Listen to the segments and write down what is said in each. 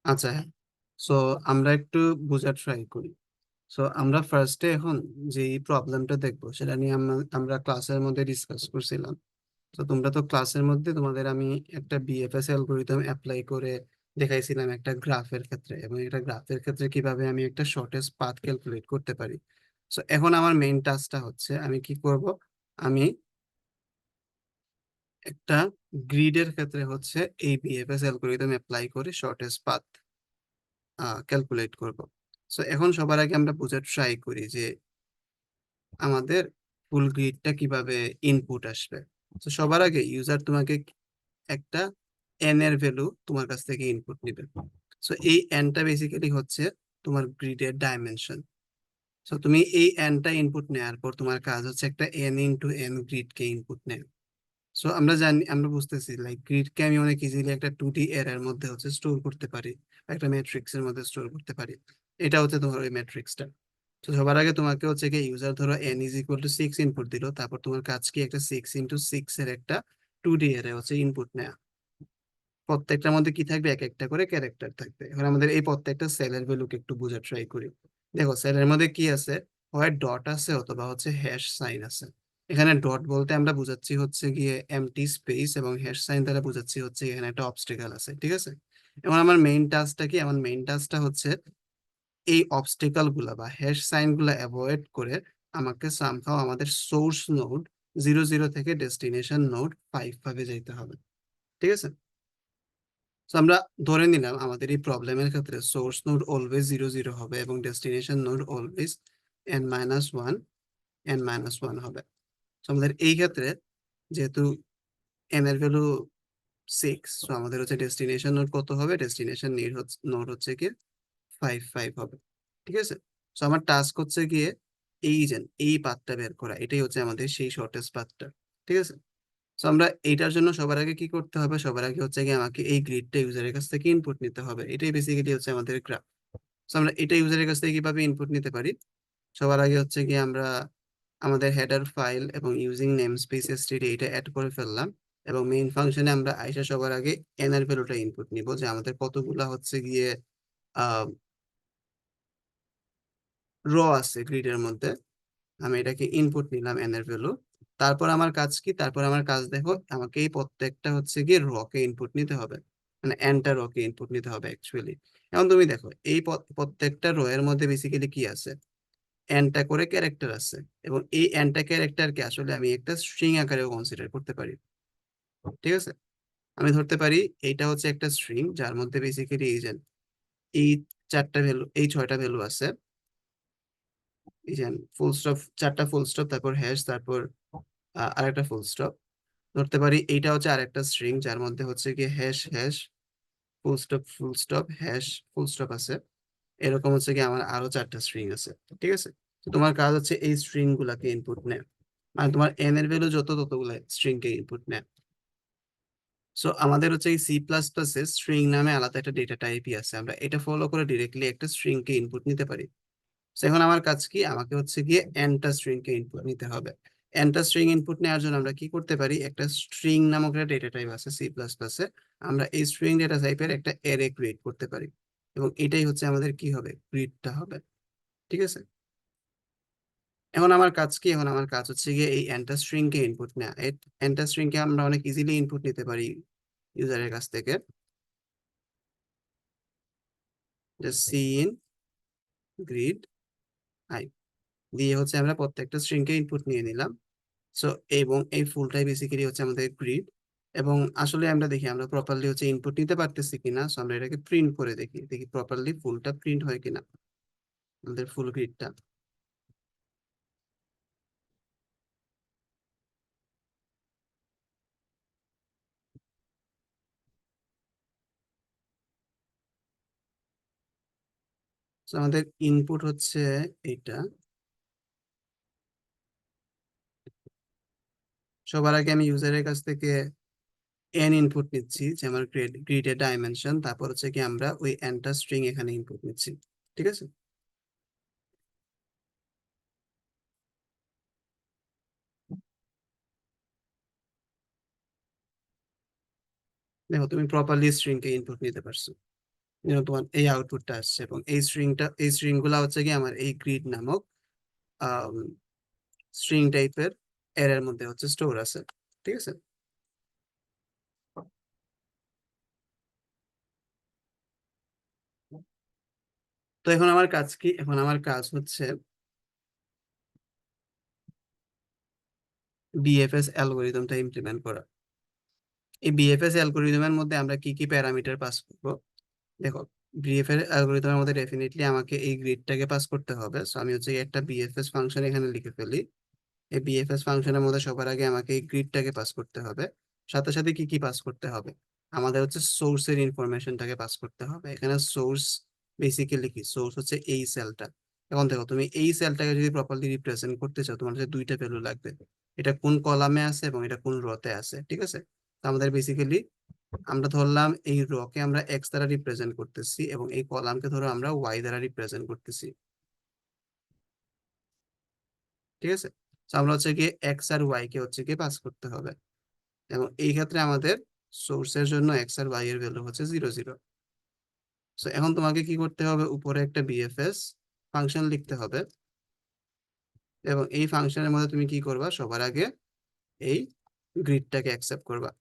আচ্ছা, হ্যাঁ। সো আমরা একটু বোঝার ট্রাই করি। সো আমরা ফার্স্টে এখন যে প্রবলেমটা দেখবো সেটা নিয়ে আমরা ক্লাসের মধ্যে ডিসকাস করছিলাম। তো তোমরা তো ক্লাসের মধ্যে তোমাদের আমি একটা বিএফএস অ্যালগরিদম অ্যাপ্লাই করে দেখাইছিলাম একটা গ্রাফের ক্ষেত্রে, এবং এটা গ্রাফের ক্ষেত্রে কিভাবে আমি একটা শর্টেস্ট পাথ ক্যালকুলেট করতে পারি। সো এখন আমার মেইন টাস্কটা হচ্ছে আমি কি করব, আমি একটা গ্রিডের ক্ষেত্রে হচ্ছে এই বিএফএস অ্যালগরিদম অ্যাপ্লাই করে শর্টেস্ট পাথ ক্যালকুলেট করব। সো এখন সবার আগে আমরা বোঝার ট্রাই করি যে আমাদের ফুল গ্রিডটা কিভাবে ইনপুট আসবে। তো সবার আগে ইউজার তোমাকে একটা এন এর ভ্যালু তোমার কাছ থেকে ইনপুট নিবে। সো এই এনটা বেসিক্যালি হচ্ছে তোমার গ্রিডের ডাইমেনশন। সো তুমি এই এনটা ইনপুট নেওয়ার পর তোমার কাজ হচ্ছে একটা এন ইনটু এন গ্রিডকে ইনপুট নেওয়া। সো আমরা জানি, আমরা বুঝতেছি লাইক গ্রিডকে আমি অনেক ইজিলি একটা 2D এর মধ্যে হচ্ছে স্টোর করতে পারি, একটা ম্যাট্রিক্স এর মধ্যে স্টোর করতে পারি। এটা হচ্ছে তোমার ওই ম্যাট্রিক্সটা। তো সবার আগে তোমাকে হচ্ছে কি ইউজার ধরো N is equal two 6 input দিল, তারপর তোমার কাজ কি একটা 6 ইনটু 6 এর একটা 2D এর হচ্ছে ইনপুট নেওয়া। প্রত্যেকটার মধ্যে কি থাকবে, এক একটা করে ক্যারেক্টার থাকবে। এখন আমাদের এই প্রত্যেকটা সেলের ভ্যালুকে একটু বোঝার ট্রাই করি। দেখো সেলের মধ্যে কি আছে, হয় ডট আছে অথবা হচ্ছে হ্যাশ সাইন আছে। এখানে ডট বলতে আমরা বুঝাচ্ছি হচ্ছে গিয়ে এমটি স্পেস, এবং হ্যাশ সাইন দ্বারা বুঝাচ্ছি হচ্ছে এখানে একটা অবস্টেকল আছে, ঠিক আছে। এবং আমার মেইন টাস্কটা কি, আমার মেইন টাস্কটা হচ্ছে এই অবস্টেকল গুলা বা হ্যাশ সাইন গুলা অ্যাভয়েড করে আমাকে সামহাও আমাদের সোর্স নোড 0 0 থেকে ডেস্টিনেশন নোড 5 যাইতে হবে, ঠিক আছে। তো আমরা ধরে নিলাম আমাদের এই প্রবলেমের ক্ষেত্রে সোর্স নোড অলওয়েজ 0 0 হবে এবং destination node always n-1 n-1 হবে। তো আমাদের এই ক্ষেত্রে যেহেতু n এর ভ্যালু 6, তো আমাদের হচ্ছে ডেস্টিনেশন নোড কত হবে, ডেস্টিনেশন নোড হচ্ছে কি 5 হবে, ঠিক আছে। তো আমার টাস্ক হচ্ছে গিয়ে এই পাথটা বের করা, এটাই হচ্ছে আমাদের সেই শর্টেস্ট পাথটা, ঠিক আছে। তো আমরা এইটার জন্য সবার আগে কি করতে হবে, সবার আগে হচ্ছে কি আমাকে এই গ্রিডটা ইউজারের কাছ থেকে ইনপুট নিতে হবে। এটাই বেসিক্যালি হচ্ছে আমাদের গ্রাফ। তো আমরা এটা ইউজারের কাছ থেকে কিভাবে ইনপুট নিতে পারি, সবার আগে হচ্ছে কি আমরা আমাদের হেডার ফাইল এবং ইউজিং নেম স্পেস এসটিডি এটা অ্যাড করে ফেললাম, এবং মেইন ফাংশনে আমরা আইসা সবার আগে এন এর ভ্যালুটা ইনপুট নিব, যে আমাদের কতগুলা হচ্ছে গিয়ে আহ র আছে গ্রিডের মধ্যে। আমি এটাকে ইনপুট নিলাম এন এর ভ্যালু। তারপর আমার কাজ কি, তারপর আমার কাজ দেখো আমাকে এই প্রত্যেকটা হচ্ছে গিয়ে রকে ইনপুট নিতে হবে, মানে এনটা রকে ইনপুট নিতে হবে অ্যাকচুয়ালি। এখন তুমি দেখো এই প্রত্যেকটা রো এর মধ্যে বেসিক্যালি কি আছে, এনটা করে ক্যারেক্টার আছে। এবং এই এনটা ক্যারেক্টারকে আসলে আমি একটা স্ট্রিং আকারেও কনসিডার করতে পারি, ঠিক আছে। আমি ধরতে পারি এইটা হচ্ছে একটা স্ট্রিং যার মধ্যে বেসিক্যালি এই চারটা ভ্যালু, এই ছয়টা ভ্যালু আছে। এই যে ফুল স্টপ, চারটা ফুল স্টপ, তারপর হ্যাশ, তারপর আরেকটা ফুল স্টপ। ধরতে পারি এইটা হচ্ছে আরেকটা স্ট্রিং যার মধ্যে হচ্ছে কি hash hash full stop hash full stop আছে। এরকম হচ্ছে কি আমার আরো চারটা স্ট্রিং আছে, ঠিক আছে। তো তোমার কাজ হচ্ছে এই স্ট্রিং গুলাকে ইনপুট নেয়, মানে তোমার এন এর ভ্যালু যত ততগুলো স্ট্রিং কে ইনপুট নেয়। সো আমাদের হচ্ছে এই C++ এর স্ট্রিং নামে আলাদা একটা ডেটা টাইপই আছে, আমরা এটা ফলো করে ডিরেক্টলি একটা স্ট্রিং কে ইনপুট নিতে পারি। So এখন আমার কাজ কি, আমাকে হচ্ছে গিয়ে এনটা স্ট্রিং কে ইনপুট নিতে হবে। এনটা স্ট্রিং ইনপুট নেওয়ার জন্য আমরা কি করতে পারি, একটা স্ট্রিং নামক একটা ডেটা টাইপ আছে C++-এ। আমরা এই স্ট্রিং ডেটা টাইপের একটা অ্যারে ক্রিয়েট করতে পারি, এবং এটাই হচ্ছে আমাদের কি হবে, গ্রিডটা হবে, ঠিক আছে। এখন আমার কাজ কি, এখন আমার কাজ হচ্ছে গিয়ে এই এনটা স্ট্রিং কে ইনপুট নেওয়া। এই এনটা স্ট্রিং কে আমরা অনেক ইজিলি ইনপুট নিতে পারি ইউজারের কাছ থেকে। Just see in grid eye দিয়ে হচ্ছে আমরা প্রত্যেকটা স্ট্রিং কে ইনপুট নিয়ে নিলাম। সো এবং এই ফুলটাই বেসিক্যালি হচ্ছে আমাদের গ্রিড। এবং আসলে আমরা দেখি আমরা প্রপারলি হচ্ছে ইনপুট নিতে পারতেছি কিনা, সো আমরা এটাকে প্রিন্ট করে দেখি, দেখি প্রপারলি ফুলটা প্রিন্ট হয় কিনা, আমাদের ফুল গ্রিডটা। সো আমাদের ইনপুট হচ্ছে এইটা। সবার আগে আমি ইউজারের কাছ থেকে এন ইনপুট নিচ্ছি, যে আমার গ্রিডের ডাইমেনশন, তারপর হচ্ছে কি আমরা ওই এনটা স্ট্রিং এখানে ইনপুট নিচ্ছি, ঠিক আছে। দেখো তুমি প্রপারলি স্ট্রিং কে ইনপুট নিতে পারছো। তোমার এই আউটপুটটা আসছে, এবং এই স্ট্রিং গুলা হচ্ছে কি আমার এই গ্রিড নামক স্ট্রিং টাইপের এর মধ্যে হচ্ছে স্টোর আছে। ঠিক আছে। তো এখন আমার কাজ কি, এখন আমার কাজ হচ্ছে বিএফএস অ্যালগোরিদমটা ইমপ্লিমেন্ট করা। এই বিএফএস অ্যালগোরিদমের মধ্যে আমরা কি কি প্যারামিটার পাস করব? দেখো, বিএফএস অ্যালগোরিদমের মধ্যে ডেফিনেটলি আমাকে এই গ্রিডটাকে পাস করতে হবে। সো আমি হচ্ছে একটা বিএফএস ফাংশন এখানে লিখে ফেলি। এই বিএফএস ফাংশনের মধ্যে সবার আগে আমাকে এই গ্রিডটাকে পাস করতে হবে। সাথে সাথে কি কি পাস করতে হবে? আমাদের হচ্ছে সোর্সের ইনফরমেশনটাকে পাস করতে হবে। এখানে সোর্স বেসিক্যালি কি, সোর্স হচ্ছে এই সেলটা। এখন দেখো, তুমি এই সেলটাকে যদি প্রপারলি রিপ্রেজেন্ট করতে চাও, তোমার কাছে দুইটা ভ্যালু লাগবে। এটা কোন কলামে আছে এবং এটা কোন রোতে আছে। ঠিক আছে। তো আমাদের বেসিক্যালি, আমরা ধরলাম এই র কে আমরা এক্স দ্বারা রিপ্রেজেন্ট করতেছি, এবং এই কলামকে ধরো আমরা ওয়াই দ্বারা রিপ্রেজেন্ট করতেছি। ঠিক আছে। তো আমরা হচ্ছে গিয়ে এক্স আর ওয়াই কে হচ্ছে গিয়ে পাস করতে হবে, এবং এই ক্ষেত্রে আমাদের সোর্সের জন্য এক্স আর ওয়াই এর ভ্যালু হচ্ছে 0 0। তো এখন তোমাকে কি করতে হবে, উপরে একটা বিএফএস ফাংশন লিখতে হবে, এবং এই ফাংশনের মধ্যে তুমি কি করবা, সবার আগে এই গ্রিডটাকে অ্যাকসেপ্ট করবা।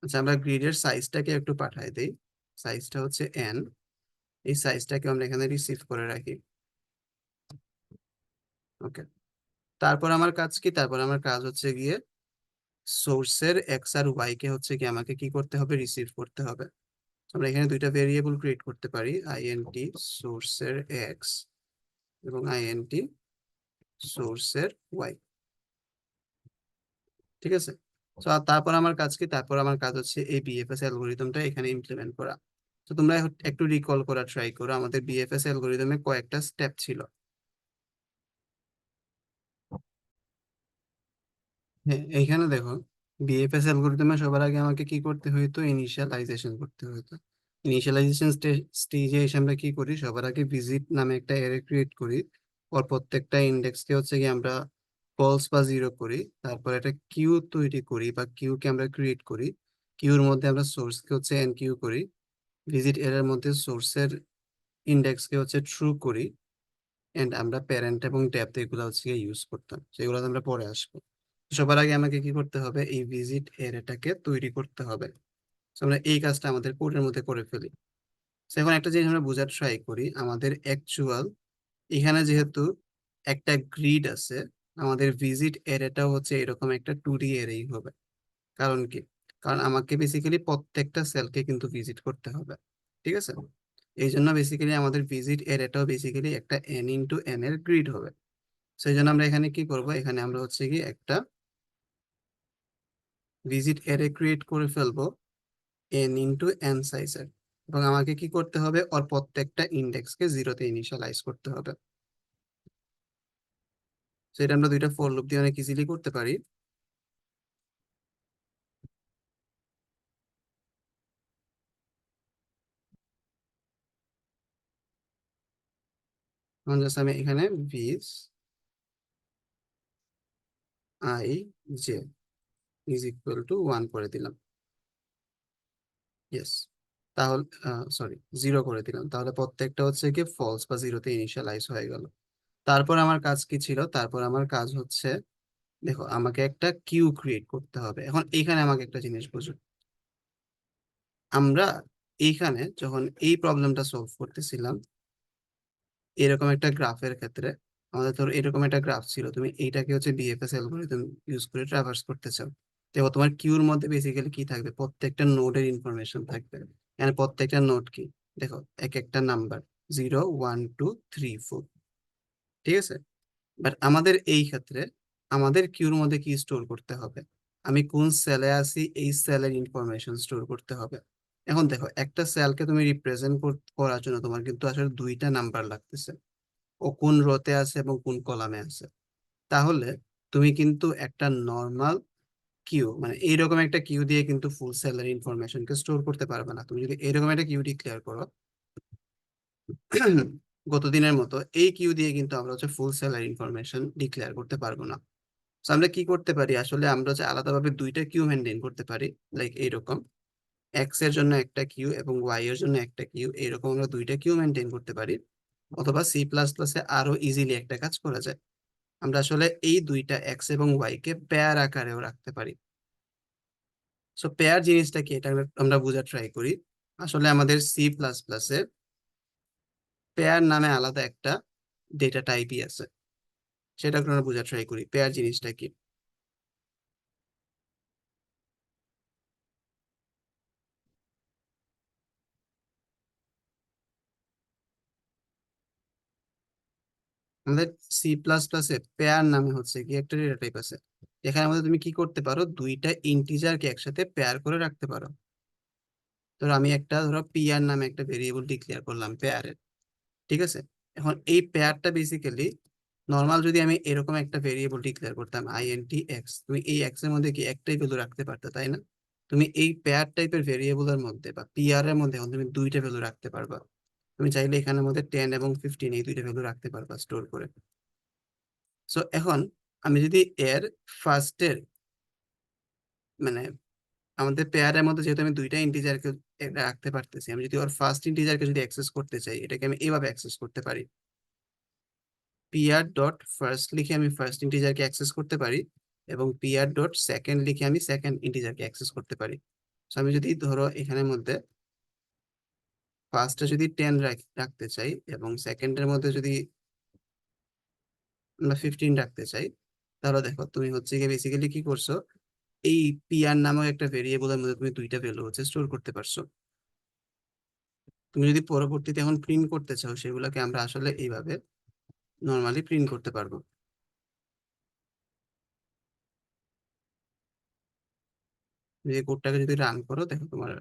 আচ্ছা, আমরা গ্রিডের সাইজটাকে একটু পাঠাই দেই। সাইজটা হচ্ছে এন। এই সাইজটাকে আমরা এখানে রিসিভ করে রাখি। ওকে। তারপর আমার কাজ কি, তারপর আমার কাজ হচ্ছে গিয়ে সোর্সের এক্স আর ওয়াই কে হচ্ছে কি আমাকে কি করতে হবে, রিসিভ করতে হবে। আমরা এখানে দুইটা ভেরিয়েবল ক্রিয়েট করতে পারি, আইএনটি সোর্সের এক্স এবং আইএনটি সোর্সের ওয়াই। ঠিক আছে। তো তারপর আমার কাজ কি, তারপর আমার কাজ হচ্ছে এই বিএফএস অ্যালগোরিদমটা এখানে ইমপ্লিমেন্ট করা। তো তোমরা একটু রিকল করা ট্রাই করো, আমাদের বিএফএস অ্যালগোরিদমে কয়েকটা স্টেপ ছিল। হ্যাঁ, এইখানে দেখো, বিএফএস অ্যালগোরিদমে সবার আগে আমাকে কি করতে হইতো, ইনিশিয়ালাইজেশন করতে হইতো। ইনিশিয়ালাইজেশন স্টেজে এসে আমরা কি করি, সবার আগে ভিজিট নামে একটা অ্যারে ক্রিয়েট করি। ওর প্রত্যেকটা ইন্ডেক্সকে হচ্ছে কি আমরা ফলস বা জিরো করি। তারপর একটা কিউ তৈরি করি বা কিউ কে আমরা ক্রিয়েট করি। কিউর মধ্যে আমরা সোর্স কে হচ্ছে এন কিউ করি। ভিজিট এর মধ্যে সোর্সের ইন্ডেক্স কে হচ্ছে ট্রু করি। এন্ড আমরা প্যারেন্ট এবং ডেপথ এগুলো হচ্ছে ইউজ করতাম, সেগুলো আমরা পরে আসবো। সবার আগে আমাকে কি করতে হবে, এই ভিজিট এটাকে তৈরি করতে হবে। So আমরা এই কাজটা আমাদের কোডের মধ্যে করে ফেলি। So এখন একটা জিনিস আমরা বোঝার ট্রাই করি, আমাদের অ্যাকচুয়াল এখানে যেহেতু একটা গ্রিড আছে, আমাদের ভিজিট এটাও হচ্ছে এরকম একটা 2D এরেই হবে। কারণ কি, কারণ আমাকে বেসিক্যালি প্রত্যেকটা সেলকে কিন্তু ভিজিট করতে হবে। ঠিক আছে। এই জন্য বেসিক্যালি আমাদের ভিজিট এটাও বেসিক্যালি একটা এন ইন্টু এন এর গ্রিড হবে। সেই জন্য আমরা এখানে কি করব, এখানে আমরা হচ্ছে কি একটা ভিজিট অ্যারে ক্রিয়েট করে ফেলবো এন ইন্টু এন সাইজের, এবং আমাকে কি করতে হবে, ওর প্রত্যেকটা ইন্ডেক্সকে জিরোতে ইনিশিয়ালাইজ করতে হবে। তো এটা আমরা দুইটা ফর লুপ দিয়ে অনেক ইজিলি করতে পারি। এখন জাস্ট আমি এখানে vis I J is equal to 1 করে দিলাম। ইয়েস। তাহলে সরি, 0 করে দিলাম, তাহলে প্রত্যেকটা হচ্ছে কি ফলস বা জিরোতে ইনিশিয়ালাইজ হয়ে গেল। তারপর আমার কাজ কি ছিল, তারপর আমার কাজ হচ্ছে, দেখো আমাকে একটা কিউ ক্রিয়েট করতে হবে। এখন এইখানে আমাকে একটা জিনিস বুঝো, আমরা এইখানে যখন এই প্রবলেমটা সলভ করতেছিলাম, এরকম একটা গ্রাফের ক্ষেত্রে আমাদের ধরো এরকম একটা গ্রাফ ছিল, তুমি এইটাকে হচ্ছে বিএফএস অ্যালগরিদম ইউজ করে ট্রাভার্স করতে চাও। দেখো, তোমার কিউর মধ্যে বেসিক্যালি কি থাকবে, প্রত্যেকটা নোডের ইনফরমেশন থাকবে। মানে প্রত্যেকটা নোড কি, দেখো এক একটা নাম্বার, 0 1 2 3 4। ঠিক আছে। বাট আমাদের এই ক্ষেত্রে আমাদের কিউর মধ্যে কি স্টোর করতে হবে, আমি কোন সেলে আছি এই সেলের ইনফরমেশন স্টোর করতে হবে। এখন দেখো, একটা সেলকে তুমি রিপ্রেজেন্ট করার জন্য তোমার কিন্তু আসলে দুইটা নাম্বার লাগতেছে, ও কোন রোতে আছে এবং কোন কলামে আছে। তাহলে তুমি কিন্তু একটা নর্মাল কিউ, মানে এইরকম একটা কিউ দিয়ে কিন্তু ফুল সেলের ইনফরমেশনকে স্টোর করতে পারবে না। তুমি যদি এরকম একটা কিউ ডিক্লেয়ার করো, গত দিনের মতো এই কিউ দিয়ে কিন্তু আমরা হচ্ছে ফুল সেলের ইনফরমেশন ডিক্লেয়ার করতে পারবো না। আমরা কি করতে পারি, আসলে আমরা যে আলাদাভাবে দুইটা কিউ মেনটেন করতে পারি, লাইক এইরকম এক্স এর জন্য একটা কিউ এবং ওয়াই এর জন্য একটা কিউ, এইরকম আমরা দুইটা কিউ মেনটেন করতে পারি। অথবা সি প্লাস প্লাসে আরো ইজিলি একটা কাজ করা যায়, আমরা আসলে এই দুইটা এক্স এবং ওয়াই কে পেয়ার আকারেও রাখতে পারি। সো পেয়ার জিনিসটা কি, এটা আমরা বোঝার ট্রাই করি। আসলে আমাদের সি প্লাস প্লাসে পেয়ার নামে আলাদা একটা ডেটা টাইপই আছে, সেটা আমরা বোঝার ট্রাই করি পেয়ার জিনিসটা কি। আমাদের সি প্লাস প্লাসে পেয়ার নামে হচ্ছে কি একটা ডেটা টাইপ আছে, এখানে মধ্যে তুমি কি করতে পারো, দুইটা ইন্টিজারকে একসাথে পেয়ার করে রাখতে পারো। ধরো আমি একটা, ধরো পিআর নামে একটা ভেরিয়েবল ডিক্লেয়ার করলাম পেয়ারের, ঠিক আছে। এখন এই পেয়ারটা বেসিক্যালি নর্মাল যদি আমি এরকম একটা ভেরিয়েবল ডিক্লেয়ার করতাম আইএনটি এক্স, তুমি এই এক্স এর মধ্যে কি একটাই ভ্যালু রাখতে পারতে, তাই না? তুমি এই পেয়ার টাইপের ভেরিয়েবলের মধ্যে বা পিআর এর মধ্যে এখন তুমি দুইটা ভ্যালু রাখতে পারবা। তুমি চাইলে এখানের মধ্যে 10 এবং 15 এই দুইটা ভ্যালু রাখতে পারবা স্টোর করে। সো এখন আমি যদি এর ফার্স্টের, মানে আমাদের পেয়ারের মধ্যে যেহেতু আমি দুইটা ইন্টিজারকে রাখতে পারতেছি, আমি যদি ওর ফার্স্ট ইন্টিজারকে যদি অ্যাক্সেস করতে চাই, এটাকে আমি এভাবে অ্যাক্সেস করতে পারি, পিআর ডট ফার্স্ট লিখে আমি ফার্স্ট ইন্টিজারকে অ্যাক্সেস করতে পারি, এবং পিআর ডট সেকেন্ড লিখে আমি সেকেন্ড ইন্টিজারকে অ্যাক্সেস করতে পারি। So আমি যদি ধরো এখানের মধ্যে ফার্স্টে যদি 10 রাখতে চাই এবং সেকেন্ডের মধ্যে যদি আমরা 15 রাখতে চাই, তাহলে দেখো তুমি হচ্ছে গিয়ে বেসিক্যালি কি করছো, এই পিআর নামক একটা ভেরিয়েবলের মধ্যে তুমি দুইটা ভ্যালু হচ্ছে স্টোর করতে পারছো। তুমি যদি পরবর্তীতে এখন প্রিন্ট করতে চাও, সেগুলোকে আমরা আসলে এইভাবে নর্মালি প্রিন্ট করতে পারবো। তুমি এই কোডটাকে যদি রান করো, দেখো তোমার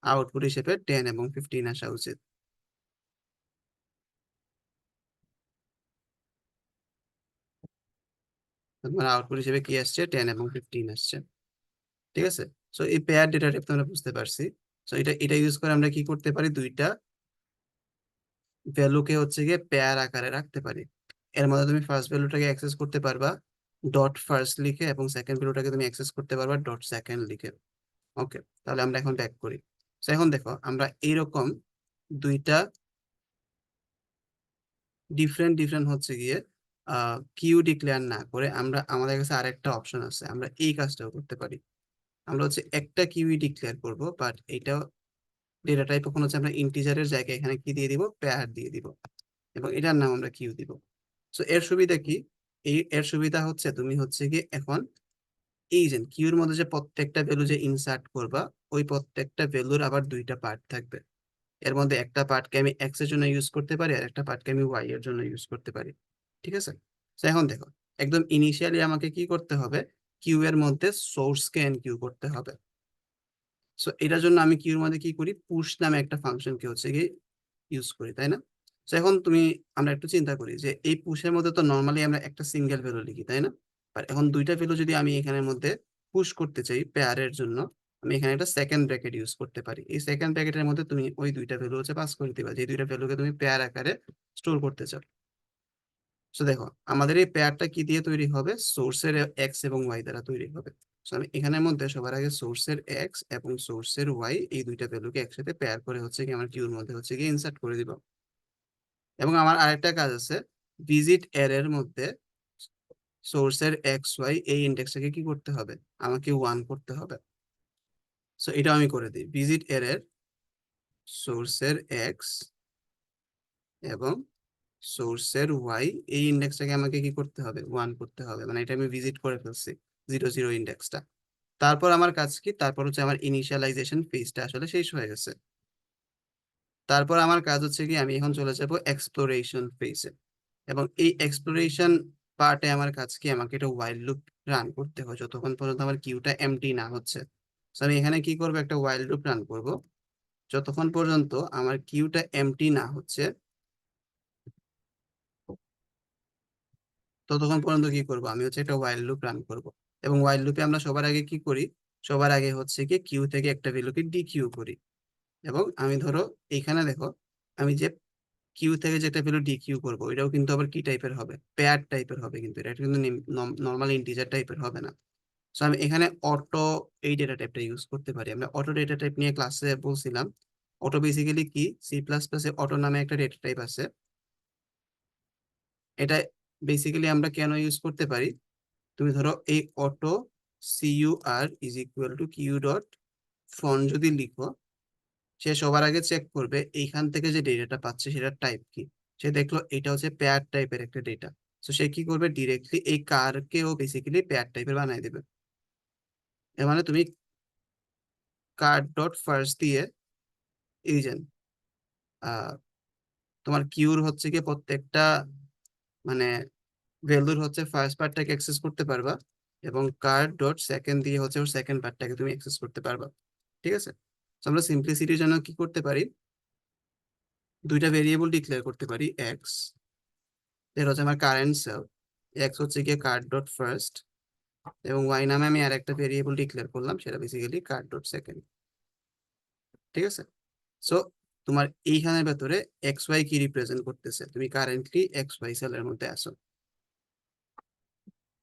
আউটপুট হিসেবে 10 এবং 15 আসা উচিত। তোমার আউটপুট হিসেবে কি আসছে, 10 এবং 15 আসছে, ঠিক আছে। সো এই পেয়ার ডেটা টাইপ তো আমরা বুঝতে পারছি। সো এটা এটা ইউজ করে আমরা কি করতে পারি, দুইটা ভ্যালুকে হচ্ছে গিয়ে পেয়ার আকারে রাখতে পারি। এর মধ্যে তুমি ফার্স্ট ভ্যালুটাকে অ্যাক্সেস করতে পারবা ডট ফার্স্ট লিখে, এবং সেকেন্ড ভ্যালুটাকে তুমি অ্যাক্সেস করতে পারবা ডট সেকেন্ড লিখে। ওকে, তাহলে আমরা এখন ব্যাক করি। তো এখন দেখো আমরা এইরকম দুইটা ডিফারেন্ট ডিফারেন্ট হচ্ছে গিয়ে কিউ ডিক্লেয়ার না করে আমরা, আমাদের কাছে আরেকটা অপশন আছে, আমরা এই কাজটাও করতে পারি। আমরা হচ্ছে একটা কিউই ডিক্লেয়ার করব, বাট এটা ডেটা টাইপ কখন হচ্ছে আমরা ইন্টিজারের জায়গায় এখানে কি দিয়ে দিব, পেয়ার দিয়ে দিব, এবং এটার নাম আমরা কিউ দিব। সো এর সুবিধা কি, এর সুবিধা হচ্ছে তুমি হচ্ছে কি এখন এই যে কিউর মধ্যে যে প্রত্যেকটা ভ্যালু যে ইনসার্ট করবা, ওই প্রত্যেকটা ভ্যালুর আবার দুইটা পার্ট থাকবে। এর মধ্যে একটা পার্টকে আমি এক্স এর জন্য ইউজ করতে পারি, আর একটা পার্টকে আমি ওয়াই এর জন্য ইউজ করতে পারি, ঠিক আছে। তো এখন দেখো, একদম ইনিশিয়ালি আমাকে কি করতে হবে, কিউ এর মধ্যে সোর্সকে এনকিউ করতে হবে। সো এটার জন্য আমি কিউর মধ্যে কি করি, পুশ নামে একটা ফাংশনকে হচ্ছে কি ইউজ করি, তাই না? তো এখন তুমি, আমরা একটু চিন্তা করি যে এই পুশের মধ্যে তো নর্মালি আমরা একটা সিঙ্গেল ভ্যালু লিখি, তাই না? আর এখন দুইটা ভ্যালু যদি আমি এখানের মধ্যে পুশ করতে চাই পেয়ারের জন্য, আমি এখানে একটা সেকেন্ড ব্র্যাকেট ইউজ করতে পারি। এই সেকেন্ড ব্র্যাকেটের মধ্যে তুমি ওই দুইটা ভ্যালু হচ্ছে পাস করে দিবা, যে দুইটা ভ্যালুকে তুমি পেয়ার আকারে স্টোর করতে চাও। তো দেখো আমাদের এই পেয়ারটা কি দিয়ে তৈরি হবে, সোর্সের এক্স এবং ওয়াই দ্বারা তৈরি হবে। তো আমি এখানের মধ্যে সবার আগে সোর্সের এক্স এবং সোর্সের ওয়াই এই দুইটা ভ্যালুকে একসাথে পেয়ার করে হচ্ছে কি আমার কিউর মধ্যে হচ্ছে কি ইনসার্ট করে দিব। এবং আমার আরেকটা কাজ আছে, ভিজিট এর মধ্যে সোর্সের এক্স ওয়াই এই ইন্ডেক্সটাকে কি করতে হবে, আমাকে 1 করতে হবে। সো এটা আমি করে দিই, ভিজিট এর সোর্সের এক্স এবং সোর্সের ওয়াই এই ইন্ডেক্সটাকে আমাকে কি করতে হবে, 1 করতে হবে, মানে এটা আমি ভিজিট করে ফেলছি 0 0 ইন্ডেক্সটা। তারপর আমার কাজ কি, তারপর হচ্ছে আমার ইনিশিয়ালাইজেশন ফেজটা আসলে শেষ হয়ে গেছে। তারপর আমার কাজ হচ্ছে কি, আমি এখন চলে যাব এক্সপ্লোরেশন ফেজে, এবং এই এক্সপ্লোরেশন পার্টে আমার কাজ কি, আমাকে এটা ওয়াইল লুপ রান করতে হয় যতক্ষণ পর্যন্ত আমার কিউটা এমটি না হচ্ছে। So আমি এখানে কি করব, একটা ওয়াইল লুপ রান করব যতক্ষণ পর্যন্ত আমার কিউটা এমটি না হচ্ছে, ততক্ষণ পর্যন্ত কি করব, আমি হচ্ছে একটা ওয়াইল লুপ রান করব। এবং ওয়াইল লুপে আমরা সবার আগে কি করি, সবার আগে হচ্ছে কি কিউ থেকে একটা ভ্যালুকে ডিকিউ করি। এবং আমি ধরো এইখানে দেখো, আমি যে কিউ থেকে যেটা ভ্যালু ডিকিউ করবো এটাও কিন্তু আবার কি টাইপের হবে, পেয়ার টাইপের হবে, কিন্তু এটা কিন্তু নর্মাল ইন্টিজার টাইপের হবে না। সো আমি এখানে অটো এই ডেটা টাইপটা ইউজ করতে পারি। আমরা অটো ডেটা টাইপ নিয়ে ক্লাসে বলছিলাম। অটো বেসিক্যালি কি, সি প্লাস প্লাসে অটো নামে একটা ডেটা টাইপ আছে। এটা বেসিক্যালি আমরা কেন ইউজ করতে পারি, তুমি ধরো এই auto cur is equal to Q dot front যদি লিখো, সে সবার আগে চেক করবে এইখান থেকে যে ডেটাটা পাচ্ছে সেটার টাইপ কি। সে দেখলো এটা হচ্ছে পেয়ার টাইপের একটা ডেটা, তো সে কি করবে, ডিরেক্টলি এই কারকেও বেসিক্যালি পেয়ার টাইপের বানাই দেবে। এর মানে তুমি কার ডট ফার্স্ট দিয়ে এই যে আহ, তোমার কিউর হচ্ছে কি প্রত্যেকটা মানে ভ্যালুর হচ্ছে ফার্স্ট পার্টটাকে অ্যাক্সেস করতে পারবা, এবং কার ডট সেকেন্ড দিয়ে হচ্ছে ওর সেকেন্ড পার্টটাকে তুমি অ্যাক্সেস করতে পারবা। ঠিক আছে। তো আমরা সিম্পলিসিটির জন্য কি করতে পারি, দুইটা ভেরিয়েবল ডিক্লেয়ার করতে পারি। এক্স এর হচ্ছে আমার কারেন্ট সেল, এক্স হচ্ছে গিয়ে কার ডট ফার্স্ট, এবং ওয়াই নামে আমি আর একটা ভেরিয়েবল ডিক্লেয়ার করলাম, সেটা বেসিক্যালি কার ডট সেকেন্ড। ঠিক আছে। সো তোমার এইখানের ভেতরে এক্স ওয়াই কি রিপ্রেজেন্ট করতেছে, তুমি কারেন্টলি এক্স ওয়াই সেলের মধ্যে আছো।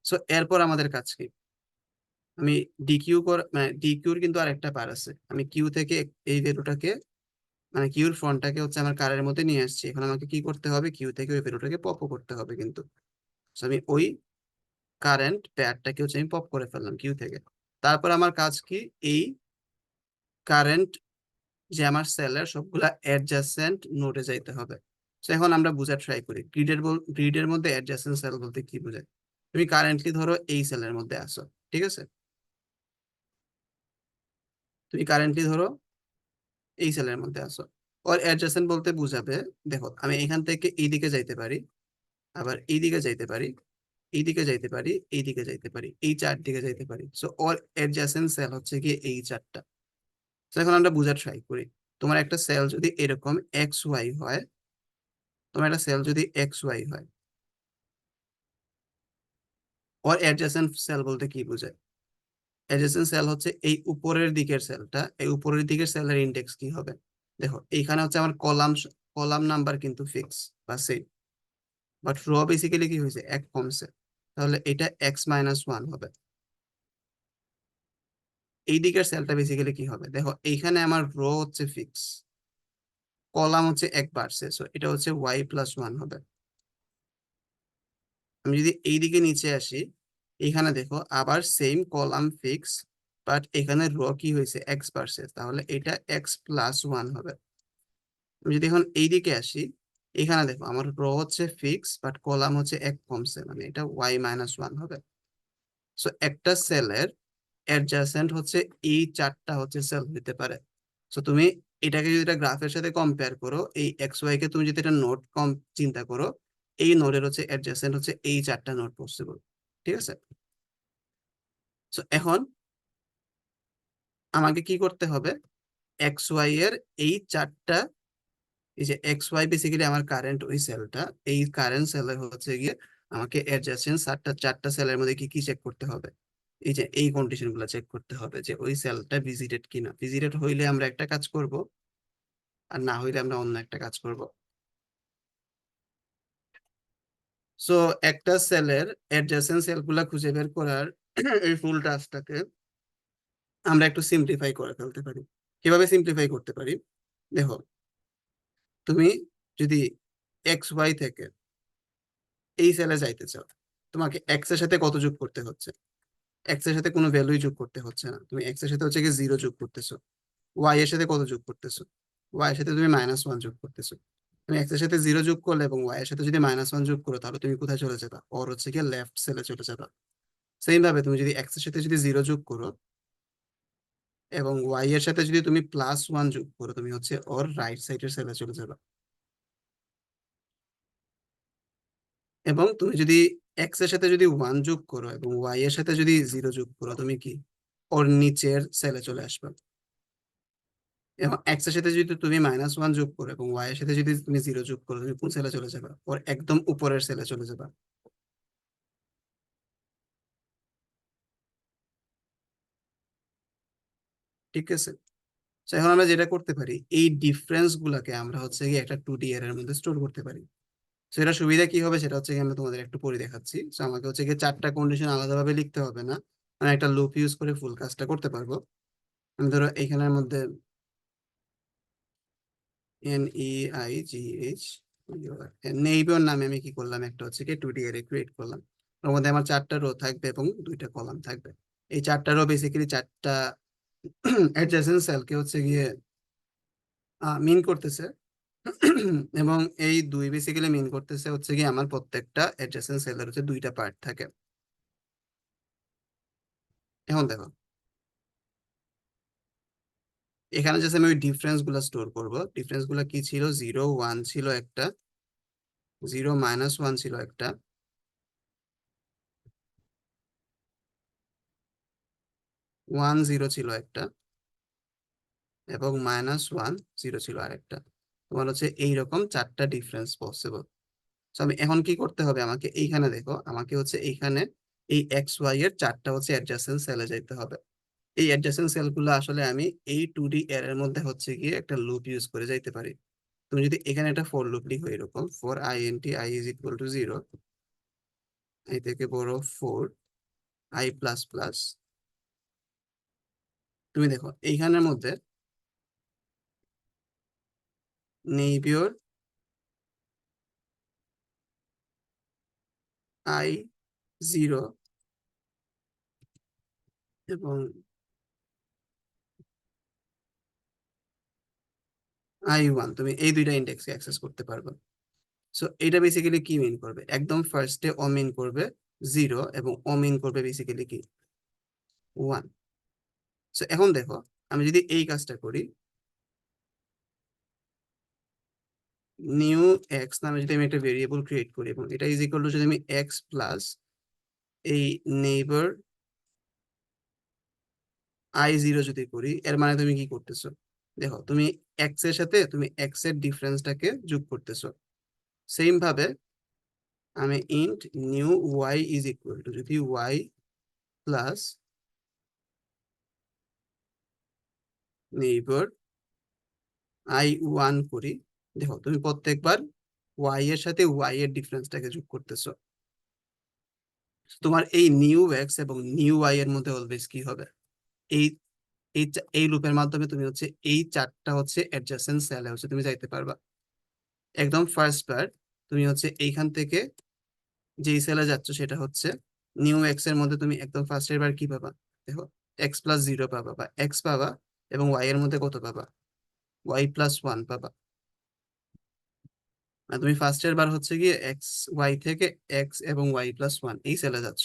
সো এরপর আমাদের কাজ কি, আমি ডিকিউ কর মানে ডিকিউর কিন্তু আর একটা পার আছে। আমি কিউ থেকে এই ভ্যালুটাকে মানে কিউর ফ্রন্টটাকে হচ্ছে আমার কারের মধ্যে নিয়ে আসছি, এখন আমাকে কি করতে হবে, কিউ থেকে ওই ভ্যালুটাকে পপ করতে হবে কিন্তু। So আমি ওই কারেন্ট পেয়ারটাকে হচ্ছে আমি পপ করে ফেললাম কিউ থেকে। তারপর আমার কাজ কি, এই কারেন্ট যে আমার সেলের সবগুলা অ্যাডজাসেন্ট নোডে যাইতে হবে। তো এখন আমরা বোঝার ট্রাই করি, গ্রিডের মধ্যে অ্যাডজাসেন্ট সেল বলতে কি বোঝায়। তুমি কারেন্টলি ধরো এই সেলের মধ্যে আসো, ঠিক আছে, তুমি কারেন্টলি ধরো এই সেলের মধ্যে আসো, ওর অ্যাডজাসেন্ট বলতে বুঝাবে, দেখো আমি এখান থেকে এইদিকে যাইতে পারি, আবার এইদিকে যাইতে পারি, এইদিকে যাইতে পারি, এইদিকে যাইতে পারি, এই চারদিকে যাইতে পারি। সো ওর অ্যাডজাসেন্ট সেল হচ্ছে গিয়ে এই চারটা। তো এখন আমরা বোঝার ট্রাই করি, তোমার একটা সেল যদি এরকম এক্স ওয়াই হয়, তোমার একটা সেল যদি এক্স ওয়াই হয়, ওর অ্যাডজেসেন্ট সেল বলতে কি বোঝায়, অ্যাডজেসেন্ট সেল হচ্ছে এই উপরের দিকের সেলটা, এই উপরের দিকের সেলের ইন্ডেক্স কি হবে। দেখো এইখানে হচ্ছে আমার কলাম কলাম নাম্বার কিন্তু ফিক্স বা সেম, বাট র বেসিক্যালি কি হয়েছে, এক কমছে, তাহলে এটা এক্স মাইনাস ওয়ান হবে। এই দিকের সেলটা বেসিক্যালি কি হবে, দেখো এইখানে আমার রো হচ্ছে ফিক্স, কলাম হচ্ছে এক বাড়ছে, সো এটা হচ্ছে ওয়াই প্লাস ওয়ান হবে। আমি যদি এই দিকে নিচে আসি, এখানে দেখো আবার সেম কলাম ফিক্স, বাট এখানে র কি হয়েছে, এক্স বাড়ছে, তাহলে এটা এক্স প্লাস ওয়ান হবে। আমি যদি এখন এই দিকে আসি, এখানে দেখো আমার র হচ্ছে ফিক্স বাট কলাম হচ্ছে এক কমছে, মানে এটা ওয়াই মাইনাস ওয়ান হবে। সো একটা সেলের অ্যাডজাসেন্ট হচ্ছে এই চারটা হচ্ছে সেল হতে পারে। সো তুমি এটাকে যদি এটা গ্রাফের সাথে কম্পেয়ার করো, এই এক্স ওয়াই কে তুমি যদি এটা নোড কম চিন্তা করো, এই নোডের হচ্ছে অ্যাডজাসেন্ট হচ্ছে এই চারটা নোড পসিবল। ঠিক আছে। সো এখন আমাকে কি করতে হবে, এক্স ওয়াই এর এই চারটা, এই যে এক্স ওয়াই বেসিক্যালি আমার কারেন্ট ওই সেলটা, এই কারেন্ট সেলের হচ্ছে গিয়ে আমাকে অ্যাডজাসেন্ট চারটা চারটা সেলের মধ্যে কি কি চেক করতে হবে, এই যে এই কন্ডিশন গুলো চেক করতে হবে যে ওই সেলটা ভিজিটেড কিনা। ভিজিটেড হইলে আমরা একটা কাজ করব, আর না হইলে আমরা অন্য একটা কাজ করব। সো একটা সেলের অ্যাডজাসেন্ট সেল গুলা খুঁজে বের করার এই ফুল টাস্কটাকে আমরা একটু সিম্পলিফাই করে ফেলতে পারি। কিভাবে সিম্পলিফাই করতে পারি, দেখো তুমি যদি এক্স ওয়াই থেকে এই সেলে যাইতে চাও, তোমাকে এক্স এর সাথে কত যোগ করতে হচ্ছে, এক্স এর সাথে কোনো ভ্যালুই যোগ করতে হচ্ছে না, তুমি এক্স এর সাথে হচ্ছে কি জিরো যোগ করতেছো। ওয়াই এর সাথে কত যোগ করতেছো, ওয়াই এর সাথে তুমি মাইনাস ওয়ান যোগ করতেছো। তুমি এক্স এর সাথে জিরো যোগ করলে এবং ওয়াই এর সাথে যদি মাইনাস ওয়ান যোগ করো, তাহলে তুমি কোথায় চলে যাবা, ওর হচ্ছে কি লেফট সেলে চলে যাবা। সেম ভাবে তুমি যদি এক্স এর সাথে যদি জিরো যোগ করো এবং ওয়াই এর সাথে যদি তুমি প্লাস ওয়ান যোগ করো, তুমি হচ্ছে ওর রাইট সাইডের সেলে চলে যাবা। এবং তুমি যদি এক্স এর সাথে যদি ওয়ান যোগ করো এবং ওয়াই এর সাথে যদি জিরো যোগ করো, তুমি কি ওর নিচের সেলে চলে আসবে। এবং এক্স এর সাথে যদি তুমি মাইনাস ওয়ান যোগ করো এবং ওয়াই এর সাথে যদি তুমি জিরো যোগ করো, তুমি কোন সেলে চলে যাবে, ওর একদম উপরের সেলে চলে যাবে। ঠিক আছে। তো এখন আমরা যেটা করতে পারি, এই ডিফারেন্স গুলাকে আমরা হচ্ছে গিয়ে একটা 2D এর মধ্যে স্টোর করতে পারি। তো এটা সুবিধা কি হবে সেটা হচ্ছে গিয়ে আমি তোমাদের একটু পরে দেখাচ্ছি। তো আমাকে হচ্ছে গিয়ে চারটা কন্ডিশন আলাদাভাবে লিখতে হবে না, মানে একটা লুপ ইউজ করে ফুল কাজটা করতে পারবো। আমি ধরো এইখানের মধ্যে NEIGH নেইবার নামে আমি কি করলাম, একটা হচ্ছে কি 2D অ্যারে ক্রিয়েট করলাম। ওর মধ্যে আমার চারটা রো থাকবে এবং দুইটা কলাম থাকবে। এই চারটা রো বেসিক্যালি চারটা অ্যাডজেসেন্ট সেলকে হচ্ছে গিয়ে মিন করতেছে। এবং এই দুই বেসিক্যালি মিন করতেছে হচ্ছে গিয়ে আমার প্রত্যেকটা অ্যাডজেসেন্ট সেলের হচ্ছে দুইটা পার্ট থাকে। এখন দেখো, এখানে জাস্ট আমি ওই ডিফারেন্স গুলা স্টোর করবো। ডিফারেন্স গুলা কি ছিল, 0 1 ছিল একটা, 0 - 1 ছিল একটা, 1 0 ছিল একটা, এবং -1 0 ছিল আরেকটা। তোমার হচ্ছে এইরকম চারটা ডিফারেন্স পসিবল। তো আমি এখন কি করতে হবে, আমাকে এইখানে দেখো, আমাকে হচ্ছে এইখানে এই XY এর চারটা হচ্ছে অ্যাডজাসেন্ট সেলে যাইতে হবে। এই অ্যাডজাসেন্ট সেলগুলো আসলে আমি এই 2D এর এর মধ্যে হচ্ছে গিয়ে একটা লুপ ইউজ করে যাইতে পারি। তুমি যদি এখানে একটা ফর লুপ লিখো এরকম, for i int i = 0, i থেকে বড় 4 i++, তুমি দেখো এইখানের মধ্যে নেইবিয়র i0 এবং i1, তুমি এই দুইটা ইন্ডেক্সকে অ্যাক্সেস করতে পারবে। সো এটা বেসিক্যালি কি মিন করবে, একদম ফার্স্টে ও মিন করবে 0 এবং ও মিন করবে বেসিক্যালি কি 1। সো এখন দেখো, আমি যদি এই কাজটা করি, নিউ এক্স নামে যদি আমি একটা ভেরিয়েবল ক্রিয়েট করি এবং এটা ইজ ইকুয়াল টু যদি আমি এক্স প্লাস এই নেইবার i0 যদি করি, এর মানে তুমি কি করতেছো, দেখো তুমি এক্স এর সাথে তুমি এক্স এর ডিফারেন্সটাকে যোগ করতেছো। সেম ভাবে আমি int new Y is equal to যদি ওয়াই প্লাস নেইবার i1 করি, দেখো তুমি প্রত্যেকবার ওয়াই এর সাথে ওয়াই এর ডিফারেন্সটাকে যোগ করতেছো। তোমার এই নিউ এক্স এবং নিউ ওয়াই এর মধ্যে অলওয়েজ কি হবে, এই এই লুপের মাধ্যমে তুমি হচ্ছে এই চারটা হচ্ছে অ্যাডজাসেন্ট সেলে হচ্ছে তুমি যাইতে পারবা। একদম ফার্স্ট বার তুমি হচ্ছে এইখান থেকে যেই সেলে যাচ্ছ সেটা হচ্ছে নিউ এক্স এর মধ্যে তুমি একদম ফার্স্টের বার কি পাবা, দেখো x+0 পাবা বা এক্স পাবা, এবং ওয়াই এর মধ্যে কত পাবা, y+1 পাবা। আর তুমি ফার্স্টের বার হচ্ছে গিয়ে এক্স ওয়াই থেকে এক্স এবং y+1 এই সেলে যাচ্ছ,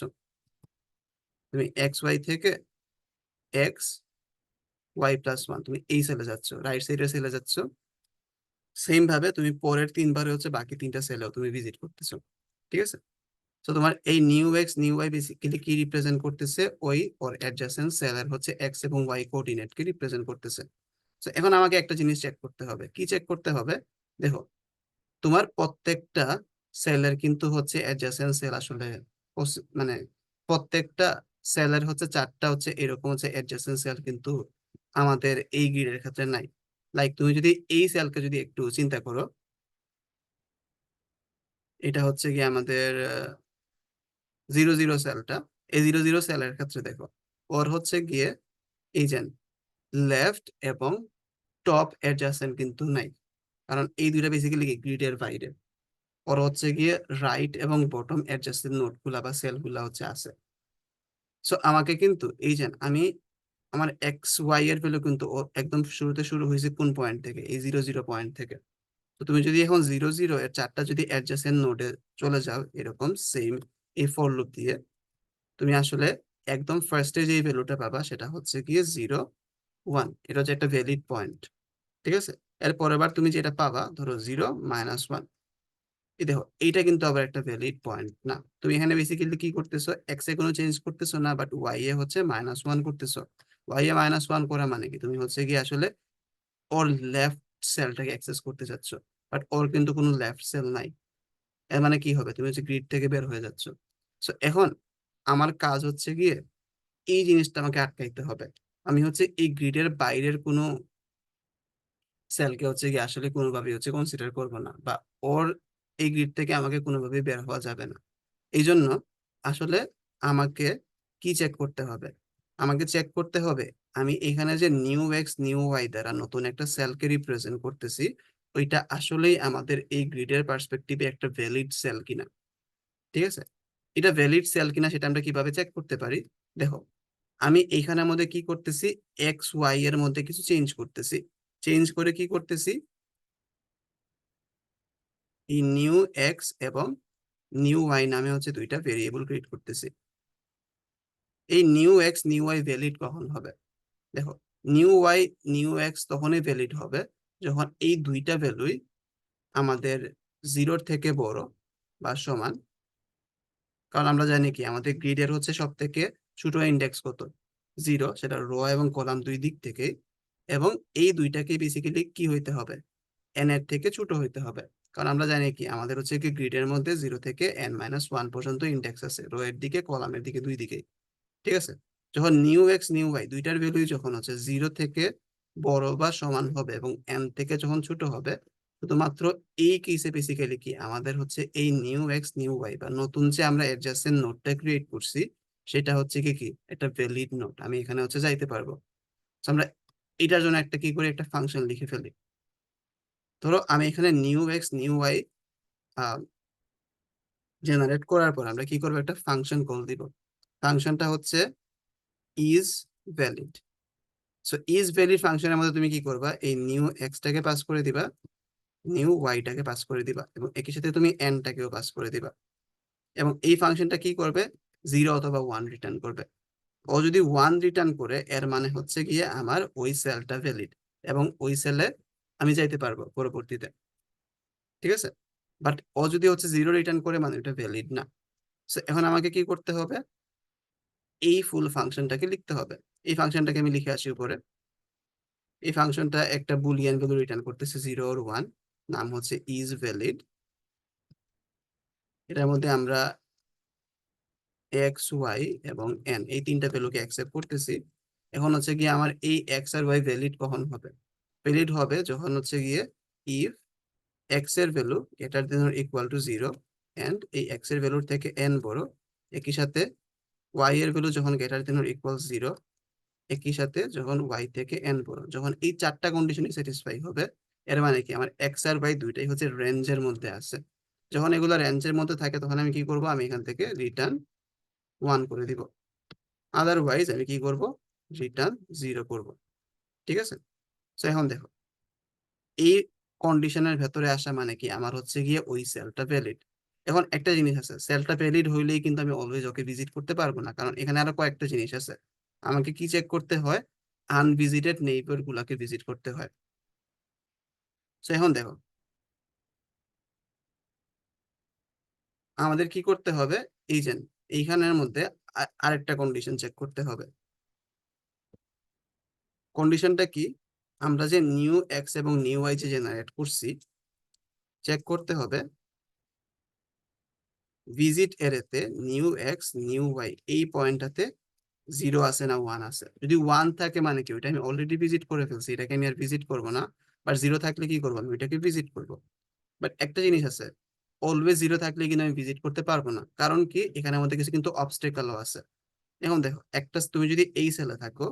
তুমি এক্স ওয়াই থেকে এক্স y+1 তুমি এই সেলে যাচ্ছ, রাইট সাইডের সেলে যাচ্ছ। সেম ভাবে তুমি পরের তিনবারে হচ্ছে বাকি তিনটা সেলেও তুমি ভিজিট করতেছো। ঠিক আছে, তো তোমার এই new X new Y basically কি রিপ্রেজেন্ট করতেছে, ওই ওর অ্যাডজাসেন্ট সেলের হচ্ছে এক্স এবং ওয়াই কোঅর্ডিনেট কে রিপ্রেজেন্ট করতেছে। তো এখন আমাকে একটা জিনিস চেক করতে হবে, কি চেক করতে হবে, দেখো তোমার প্রত্যেকটা সেলের কিন্তু হচ্ছে অ্যাডজাসেন্ট সেল আসলে মানে প্রত্যেকটা সেলের হচ্ছে চারটা হচ্ছে এরকম হচ্ছে অ্যাডজাসেন্ট সেল কিন্তু আমাদের এই গ্রিডের ক্ষেত্রে নাই। লাইক তুমি যদি এই সেলকে যদি একটু চিন্তা করো, এটা হচ্ছে কি আমাদের 0 0 সেলটা, এই 0 0 সেলের ক্ষেত্রে দেখো ওর হচ্ছে গিয়ে এই যে লেফট এবং টপ অ্যাডজাসেন্ট কিন্তু নাই, কারণ এই দুইটা বেসিক্যালি গ্রিডের বাইরে। ওর হচ্ছে গিয়ে রাইট এবং বটম অ্যাডজাসেন্ট নোড গুলা বা সেল গুলা হচ্ছে আছে। সো আমাকে কিন্তু এই যে আমি আমার এক্স ওয়াই এর ভ্যালু কিন্তু ও একদম শুরুতে শুরু হয়েছে কোন পয়েন্ট থেকে, এই 0 0 পয়েন্ট থেকে। তো তুমি যদি এখন 0 0 এর চারটা যদি অ্যাডজাসেন্ট নোডে চলে যাও এরকম সেম এই ফর লুপ দিয়ে, তুমি আসলে একদম ফার্স্টে যে ভ্যালুটা পাবা সেটা হচ্ছে গিয়ে 0 1, এটা হচ্ছে একটা ভ্যালিড পয়েন্ট। ঠিক আছে, এর পরের বার তুমি যেটা পাবা ধরো 0 - 1, এই দেখো এইটা কিন্তু আবার একটা ভ্যালিড পয়েন্ট না। তুমি এখানে বেসিক্যালি কি করতেছো, এক্স এ কোনো চেঞ্জ করতেছো না, বাট ওয়াই এ হচ্ছে -1 করতেছো। ওয়াই এ -1 করা মানে কি, তুমি হচ্ছে কি আসলে ওর লেফট সেলটাকে অ্যাক্সেস করতে চাচ্ছ, বাট ওর কিন্তু কোনো লেফট সেল নাই। এর মানে কি হবে, তুমি হচ্ছে গ্রিড থেকে বের হয়ে যাচ্ছ। সো এখন আমার কাজ হচ্ছে গিয়ে এই জিনিসটা আমাকে আটকাইতে হবে। আমি হচ্ছে এই গ্রিডের বাইরের কোনো সেলকে হচ্ছে কি আসলে কোনোভাবেই হচ্ছে কনসিডার করব না, বা ওর এই গ্রিড থেকে আমাকে কোনোভাবেই বের হওয়া যাবে না। এই জন্য আসলে আমাকে কি চেক করতে হবে? আমাকে চেক করতে হবে আমি এখানে যে নিউ এক্স নিউ ওয়াই দ্বারা নতুন একটা সেলকে রিপ্রেজেন্ট করতেছি, ওইটা আসলেই আমাদের এই গ্রিডের পার্সপেক্টিভে একটা ভ্যালিড সেল কিনা। ঠিক আছে, এটা ভ্যালিড সেল কিনা সেটা আমরা কিভাবে চেক করতে পারি? দেখো, আমি এইখানের মধ্যে কি করতেছি, এক্স ওয়াই এর মধ্যে কিছু চেঞ্জ করতেছি। চেঞ্জ করে কি করতেছি, এই নিউ এক্স এবং নিউ ওয়াই নামে হচ্ছে দুইটা ভেরিয়েবল ক্রিয়েট করতেছি। এই new X new Y valid কখন হবে? দেখো, নিউ ওয়াই নিউ এক্স তখনই ভ্যালিড হবে যখন এই দুইটা ভ্যালুই আমাদের জিরোর থেকে বড় বা সমান। কারণ আমরা জানি কি আমাদের গ্রিডের হচ্ছে সব থেকে ছোট ইন্ডেক্স কত, জিরো, সেটা রো এবং কলাম দুই দিক থেকে। এবং এই দুইটাকে বেসিক্যালি কি হইতে হবে, এন এর থেকে ছোট হইতে হবে। কারণ আমরা জানি কি আমাদের হচ্ছে কি গ্রিডের মধ্যে জিরো থেকে n-1 পর্যন্ত ইন্ডেক্স আছে, রো এর দিকে কলামের দিকে দুই দিকে। ঠিক আছে, যখন নিউ এক্স নিউ ওয়াই দুইটার ভ্যালু যখন হচ্ছে জিরো থেকে বড় বা সমান হবে এবং এন থেকে যখন ছোট হবে, শুধুমাত্র এই কেসে বেসিক্যালি কি আমাদের হচ্ছে এই নিউ এক্স নিউ ওয়াই বা নতুন যে আমরা অ্যাডজাসেন্ট নোডটা ক্রিয়েট করছি, সেটা হচ্ছে কি কি একটা ভ্যালিড নোড, আমি এখানে হচ্ছে যাইতে পারবো। So আমরা এটার জন্য একটা কি করে একটা ফাংশন লিখে ফেলি। ধরো আমি এখানে new X new Y generate করার পর আমরা কি করবো, একটা ফাংশন কল দিব। ফাংশনটা হচ্ছে is valid. So is valid ফাংশনের মধ্যে তুমি কি করবা, এই নিউ এক্সটাকে পাস করে দিবা, নিউ ওয়াইটাকে পাস করে দিবা, এবং একই সাথে তুমি এনটাকেও পাস করে দিবা। এবং এই ফাংশনটা কি করবে, জিরো অথবা ওয়ান রিটার্ন করবে। ও যদি ওয়ান রিটার্ন করে এর মানে হচ্ছে গিয়ে আমার ওই সেলটা ভ্যালিড, এবং ওই সেলে আমি যাইতে পারবো পরবর্তীতে। ঠিক আছে, বাট ও যদি হচ্ছে জিরো রিটার্ন করে মানে এটা ভ্যালিড না। So এখন আমাকে কি করতে হবে, এই ফুল ফাংশনটাকে লিখতে হবে। এই ফাংশনটাকে আমি লিখে আসি উপরে। এই ফাংশনটা একটা বুলিয়ান ভ্যালু রিটার্ন করতেছে, জিরো আর ওয়ান। নাম হচ্ছে ইজ ভ্যালিড। এটার মধ্যে আমরা এক্স ওয়াই এবং এন এই তিনটা ভ্যালুকে অ্যাকসেপ্ট করতেছি। এখন হচ্ছে গিয়ে আমার এই এক্স আর ওয়াই ভ্যালিড কখন হবে? ভ্যালিড হবে যখন হচ্ছে গিয়ে ইফ এক্স এর value greater than or equal to zero and এই এক্স এর ভ্যালুর থেকে এন বড়, একই সাথে ওয়াই এর ভ্যালু যখন greater than or equal zero, একই সাথে যখন ওয়াই থেকে এন বড়, যখন এই চারটা কন্ডিশনই স্যাটিসফাই হবে, এর মানে কি আমার এক্স আর ওয়াই দুইটাই হচ্ছে রেঞ্জের মধ্যে আছে। যখন এগুলো রেঞ্জের মধ্যে থাকে তখন আমি কি করব, আমি এখান থেকে রিটার্ন ওয়ান করে দিব। আদারওয়াইজ আমি কি করব, রিটার্ন জিরো করব। ঠিক আছে, তো এখন দেখো, এই কন্ডিশনের ভেতরে আসা মানে কি আমার হচ্ছে গিয়ে ওই সেলটা ভ্যালিড। এখন একটা জিনিস আছে, সেলটা ভ্যালিড হইলেই কিন্তু আমি অলওয়েজ ওকে ভিজিট করতে পারবো না, কারণ এখানে আরো কয়েকটা জিনিস আছে। আমাকে কি চেক করতে হয়, আনভিজিটেড নেইবার গুলাকে ভিজিট করতে হয়। তো এখন দেখো, আমাদের কি করতে হবে, এই যে এইখানের মধ্যে আরেকটা কন্ডিশন চেক করতে হবে। কন্ডিশনটা কি, আমরা যে নিউ এক্স এবং নিউ ওয়াই যে জেনারেট করছি, চেক করতে হবে ভিজিট এরেতে নিউ এক্স নিউ ওয়াই এই পয়েন্টটাতে জিরো আছে না ওয়ান আছে। যদি ওয়ান থাকে মানে কি ওইটা আমি অলরেডি ভিজিট করে ফেলছি, এটাকে আমি আর ভিজিট করবো না। বাট জিরো থাকলে কি করবো, আমি ওইটাকে ভিজিট করবো। বাট একটা জিনিস আছে, অলওয়েজ জিরো থাকলে কিন্তু আমি ভিজিট করতে পারবো না, কারণ কি এখানে আমাদের কিছু কিন্তু অবস্টেকলও আছে। এখন দেখো, একটা তুমি যদি এই সেলে থাকো,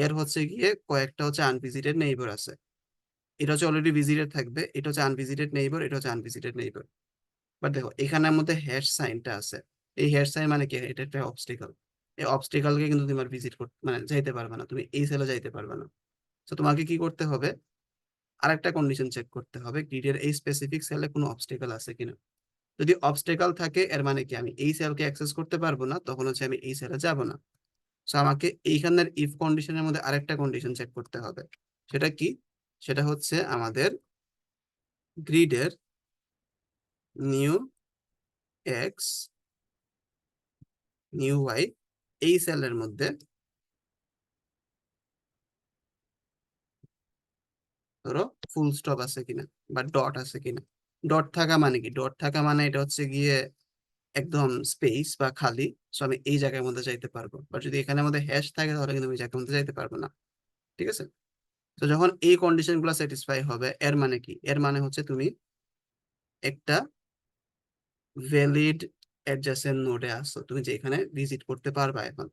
এর হচ্ছে গিয়ে কয়েকটা হচ্ছে আনভিজিটেড নেইবার আছে। এটা হচ্ছে অলরেডি ভিজিটেড থাকবে, এটা হচ্ছে আনভিজিটেড নেইবার, এটা হচ্ছে আনভিজিটেড নেইবার। বাট দেখো এখানের মধ্যে হ্যাশ সাইনটা আছে। এই হ্যাশ সাইন মানে কি, এটা একটা অবস্টেকল। এই অবস্টেকলকে কিন্তু তোমার ভিজিট করতে মানে যাইতে পারবে না, তুমি এই সেলে যাইতে পারবে না। তো তোমাকে কি করতে হবে, আরেকটা কন্ডিশন চেক করতে হবে, গ্রিডের এই স্পেসিফিক সেলে কোনো অবস্টেকল আছে কিনা। যদি অবস্টেকল থাকে এর মানে কি আমি এই সেলকে অ্যাক্সেস করতে পারবো না, তখন হচ্ছে আমি এই সেলে যাব না। তো আমাকে এইখানের ইফ কন্ডিশনের মধ্যে আরেকটা কন্ডিশন চেক করতে হবে। সেটা কি, সেটা হচ্ছে আমাদের গ্রিডের নিউ এক্স নিউ ওয়াই এই সেলের মধ্যে ধরো ফুল স্টপ আছে কিনা বা ডট আছে কিনা। ডট থাকা মানে কি, ডট থাকা মানে এটা হচ্ছে গিয়ে একদম স্পেস বা খালি। সো আমি এই জায়গার মধ্যে যাইতে পারবো, বাট যদি এখানে আমাদের হ্যাশ থাকে তাহলে কিন্তু আমি এই জায়গার মধ্যে যাইতে পারবো না। ঠিক আছে, তো যখন এই কন্ডিশন গুলো স্যাটিসফাই হবে, এর মানে কি? এর মানে হচ্ছে তুমি একটা ভ্যালিড অ্যাডজাসেন্ট নোডে আসছো, তুমি যেখানে ভিজিট করতে পারবা। এখন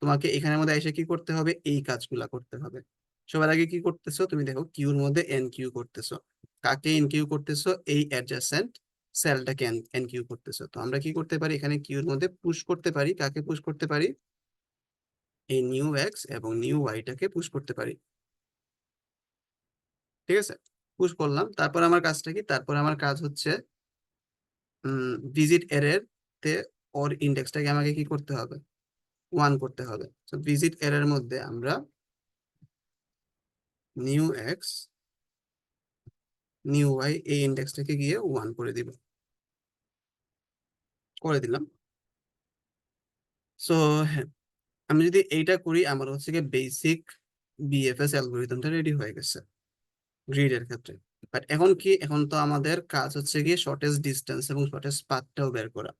তোমাকে এখানের মধ্যে এসে কি করতে হবে? এই কাজগুলা করতে হবে। সবার আগে কি করতেছো? তুমি দেখো কিউর মধ্যে এন কিউ করতেছো। কাকে এন কিউ করতেছো? এই অ্যাডজাসেন্ট সেলটাকে এন কিউ করতেছো। তো আমরা কি করতে পারি? এখানে কিউর মধ্যে পুশ করতে পারি। কাকে পুশ করতে পারি? এই নিউ এক্স এবং নিউ ওয়াইটাকে পুশ করতে পারি। ঠিক আছে, পুশ করলাম। তারপর আমার কাজটা কি? তারপর আমার কাজ হচ্ছে ভিজিট এর তে ওর ইন্ডেক্সটাকে আমাকে কি করতে হবে? ওয়ান করতে হবে। তো ভিজিট এর মধ্যে আমরা নিউ এক্স নিউ ওয়াই এই ইন্ডেক্সটাকে গিয়ে ওয়ান করে দিব, করে দিলাম। সো আমি যদি এইটা করি, আমার হচ্ছে গিয়ে বেসিক বিএফএস অ্যালগোরিদমটা রেডি হয়ে গেছে গ্রিডের ক্ষেত্রে। বাট এখন কি? এখন তো আমাদের কাজ হচ্ছে গিয়ে শর্টেস্ট ডিস্টেন্স এবং শর্টেস্ট পাথটাও বের করা।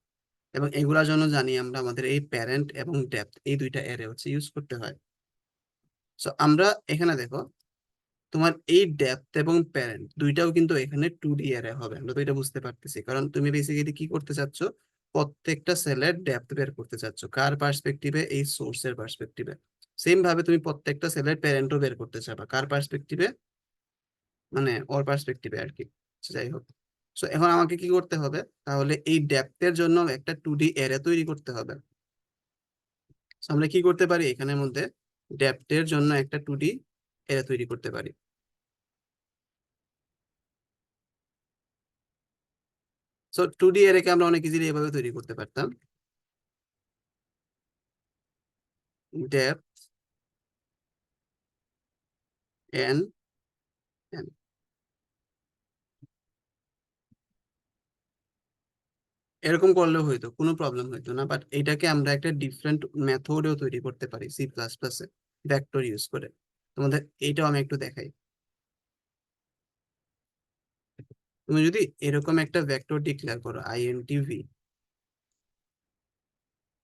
এবং এগুলোর জন্য জানি আমরা আমাদের এই প্যারেন্ট এবং ডেপথ এই দুইটা অ্যারে হচ্ছে ইউজ করতে হয়। সো আমরা এখানে দেখো, তোমার এই ডেপথ এবং প্যারেন্ট দুইটাও কিন্তু এখানে 2D অ্যারে হবে। আমরা তো এটা বুঝতে পারতেছি, কারণ তুমি বেসিক্যালি কি করতে চাচ্ছ? প্রত্যেকটা সেলের ডেপথ বের করতে চাচ্ছ। কার পার্সপেক্টিভে? এই সোর্সের পার্সপেক্টিভে। সেম ভাবে তুমি প্রত্যেকটা সেলের প্যারেন্টও বের করতে চাবা। কার পার্সপেক্টিভে? মানে ওর পার্সপেক্টিভে আর কি। যাই হোক, সো এখন আমাকে কি করতে হবে? তাহলে এই ডেপথের জন্য একটা 2D অ্যারে তৈরি করতে হবে। So আমরা কি করতে পারি? এখানের মধ্যে ডেপথের জন্য একটা 2D অ্যারে তৈরি করতে পারি। সো 2D অ্যারেকে আমরা অনেক ইজিলি এভাবে তৈরি করতে পারতাম। ডেপথ এন এন, এরকম করলেও হয়তো কোনো প্রবলেম হইতো না। বাট এটাকে আমরা একটা ডিফারেন্ট মেথডেও তৈরি করতে পারি সি প্লাস প্লাসে, ভেক্টর ইউজ করে। তোমাদের এইটাও আমি একটু দেখাই। তুমি যদি এরকম একটা ভেক্টর ডিক্লেয়ার করো আইএনটিভি,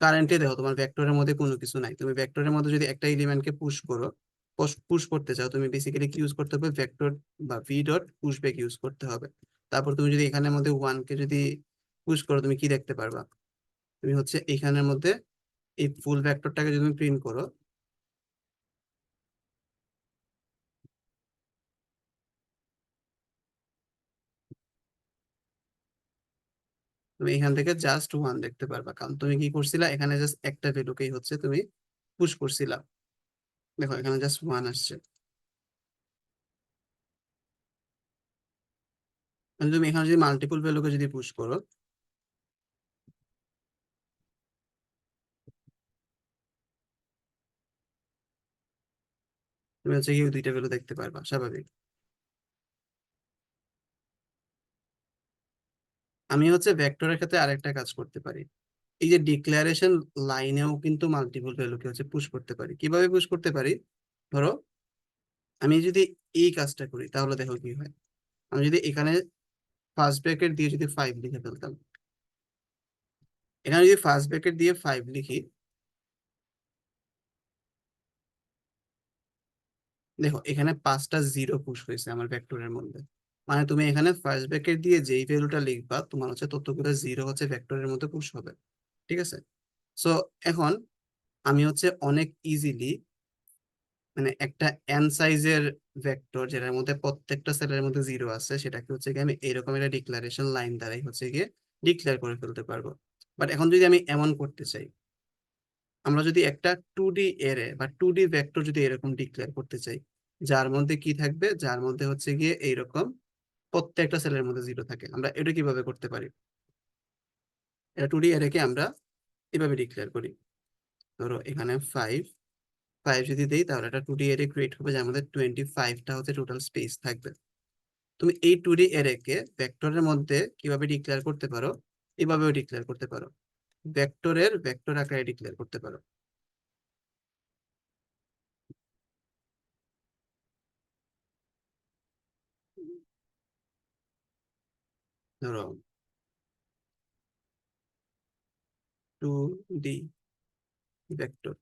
কারেন্টলি দেখো তোমার ভেক্টরের মধ্যে কোনো কিছু নাই। তুমি ভেক্টরের মধ্যে যদি একটা এলিমেন্টকে পুশ করো, পুশ করতে চাও, তুমি বেসিক্যালি কি ইউজ করতে হবে? ভেক্টর বা V dot push back use করতে হবে। তারপর তুমি যদি এখানের মধ্যে ওয়ান কে যদি পুশ করো, তুমি কি দেখতে পারবা? তুমি হচ্ছে এখানের মধ্যে এই ফুল ভেক্টরটাকে যদি তুমি প্রিন্ট করো, তুমি এখান থেকে জাস্ট ওয়ান দেখতে পারবা, কারণ তুমি কি করছিলা? এখানে জাস্ট একটা ভ্যালুকেই হচ্ছে তুমি পুশ করছিলা। দেখো এখানে জাস্ট ওয়ান আসছে। মানে তুমি এখানে যদি মাল্টিপল ভ্যালুকে যদি পুশ করো, তুমি হচ্ছে কি দুইটা ভ্যালু দেখতে পারবা স্বাভাবিক। আমি হচ্ছে ভেক্টরের ক্ষেত্রে আরেকটা কাজ করতে পারি। এই যে ডিক্লারেশন লাইনেও কিন্তু মাল্টিপল ভ্যালুকে হচ্ছে পুশ করতে পারি। কিভাবে পুশ করতে পারি? ধরো আমি যদি এই কাজটা করি, তাহলে দেখো কি হয়। আমি যদি এখানে ফার্স্ট ব্র্যাকেট দিয়ে যদি 5 লিখে ফেলতাম, এখানে যদি ফার্স্ট ব্র্যাকেট দিয়ে 5 লিখি, দেখো এখানে 5টা জিরো পুশ হয়েছে আমার ভেক্টরের মধ্যে। মানে তুমি এখানে ফার্স্ট ব্র্যাকেট দিয়ে যেই ভ্যালুটা লিখবা, তোমার হচ্ছে ততগুলো জিরো হচ্ছে ভেক্টরের মধ্যে পুশ হবে। ঠিক আছে। সো এখন আমি হচ্ছে অনেক ইজিলি, মানে একটা এন সাইজের ভেক্টর যেটার মধ্যে প্রত্যেকটা সেলের মধ্যে জিরো আছে, সেটাকে হচ্ছে গিয়ে আমি এরকম একটা ডিক্লারেশন লাইন দ্বারাই হচ্ছে গিয়ে ডিক্লেয়ার করে ফেলতে পারবো। বাট এখন যদি আমি এমন করতে চাই, আমরা যদি একটা 2D এরে বা 2D ভেক্টর যদি এরকম ডিক্লেয়ার করতে চাই, যার মধ্যে কি থাকবে? যার মধ্যে হচ্ছে গিয়ে এইরকম প্রত্যেকটা সেলের মধ্যে জিরো থাকে, আমরা এটা কিভাবে করতে পারি? এটা 2D এরে কে আমরা এভাবে ডিক্লেয়ার করি। ধরো এখানে 5 5 যদি দেই, তাহলে একটা 2D এরে ক্রিয়েট হবে যার মধ্যে 25টা হচ্ছে টোটাল স্পেস থাকবে। তুমি এই 2D এরে কে ভেক্টরের মধ্যে কিভাবে ডিক্লেয়ার করতে পারো? এভাবেও ডিক্লেয়ার করতে পারো, ভেক্টরের ভেক্টর আকারে ডিক্লেয়ার করতে পারো। ধরো 2D ভেক্টর।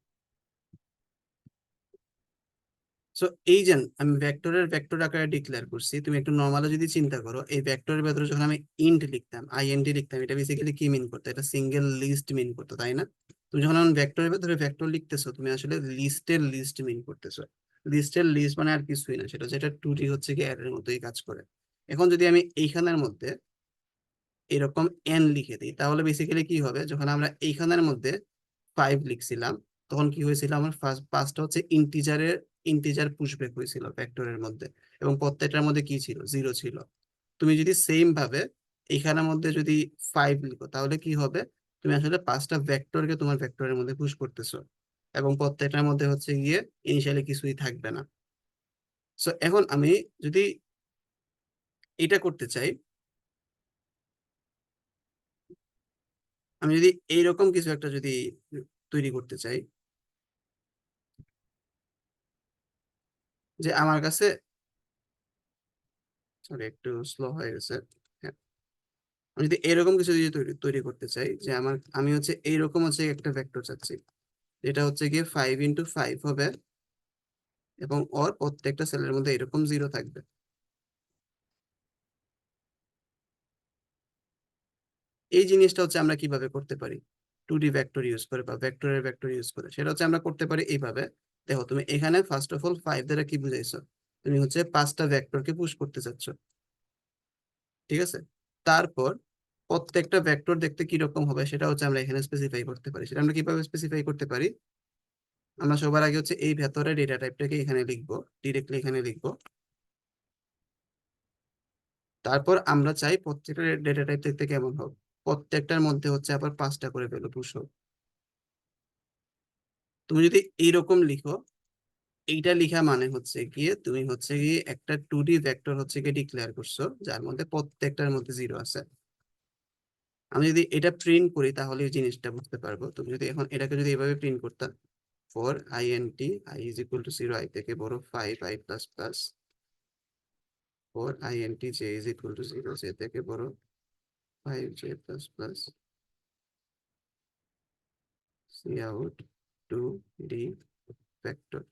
সো এই যে আমি ভেক্টরের ভেক্টর আকারে ডিক্লেয়ার করছি, তুমি একটু নর্মালি যদি চিন্তা করো, এই ভেক্টরের ভেতরে যখন আমি ইন্ট লিখতাম, আইএনটি লিখতাম, এটা বেসিক্যালি কি মিন করতো? এটা সিঙ্গেল লিস্ট মিন করতো, তাই না? তুমি যখন ভেক্টরের ভেতরে ভেক্টর লিখতেছো, তুমি আসলে লিস্টের লিস্ট মিন করতেছো। লিস্টের লিস্ট মানে আর কিছুই না, সেটা যেটা 2D হচ্ছে কি অ্যারের মতোই কাজ করে। এখন যদি আমি এইখানের মধ্যে এরকম এন লিখে দিই, তাহলে বেসিক্যালি কি হবে? যখন আমরা এইখানের মধ্যে 5 লিখছিলাম, তখন কি হয়েছিল? আমার ফার্স্ট পাঁচটা হচ্ছে ইন্টিজার পুশব্যাক হয়েছিল ভেক্টরের মধ্যে, এবং প্রত্যেকটার মধ্যে কি ছিল? 0 ছিল। তুমি যদি সেম ভাবে এইখানের মধ্যে যদি 5 লিখো, তাহলে কি হবে? তুমি আসলে 5টা ভেক্টরকে তোমার ভেক্টরের মধ্যে পুশ করতেছো, এবং প্রত্যেকটার মধ্যে হচ্ছে গিয়ে ইনিশিয়ালি কিছুই থাকবে না। সো এখন আমি যদি এটা করতে চাই, আমি যদি এইরকম কিছু একটা যদি তৈরি করতে চাই, যে আমার কাছে, সরি একটু স্লো হয়ে গেছে। হ্যাঁ, আমি যদি এরকম কিছু যদি তৈরি তৈরি করতে চাই, যে আমি হচ্ছে এইরকম হচ্ছে একটা ভেক্টর চাচ্ছি, যেটা হচ্ছে গিয়ে 5 × 5 হবে, এবং ওর প্রত্যেকটা সেলের মধ্যে এরকম 0 থাকবে। এই জিনিসটা হচ্ছে আমরা কিভাবে করতে পারি? 2D ভেক্টর ইউজ করে বা ভেক্টরের ভেক্টর ইউজ করে, সেটা হচ্ছে আমরা করতে পারি এইভাবে। দেখো, তুমি এখানে ফার্স্ট অফ অল 5 দ্বারা কি বুঝাইছো? তুমি হচ্ছে 5টা ভেক্টরকে পুশ করতে চাচ্ছ, ঠিক আছে? তারপর প্রত্যেকটা ভেক্টর দেখতে কিরকম হবে সেটা হচ্ছে আমরা এখানে স্পেসিফাই করতে পারি। সেটা আমরা কিভাবে স্পেসিফাই করতে পারি? আমরা সবার আগে হচ্ছে এই ভেতরে ডেটা টাইপটাকে এখানে লিখবো, ডিরেক্টলি এখানে লিখবো। তারপর আমরা চাই প্রত্যেকটা ডেটা টাইপ দেখতে কেমন হোক, প্রত্যেকটার মধ্যে হচ্ছে আবার 5টা করে ভ্যালু পুশ হোক। তুমি যদি এইরকম লিখো, এইটা লিখা মানে হচ্ছে গিয়ে তুমি হচ্ছে গিয়ে একটা 2D ভেক্টর হচ্ছে গিয়ে ডিক্লেয়ার করছো, যার মধ্যে প্রত্যেকটার মধ্যে 0 আছে। আমি যদি এটা প্রিন্ট করি, তাহলে এই জিনিসটা বুঝতে পারবো। তুমি যদি এখন এটাকে যদি এভাবে প্রিন্ট করতাম, for INT I is equal to 0, I থেকে বড় 5 I plus plus, for INT J is equal to 0, J থেকে বড় 5 J plus plus, C out 2D vector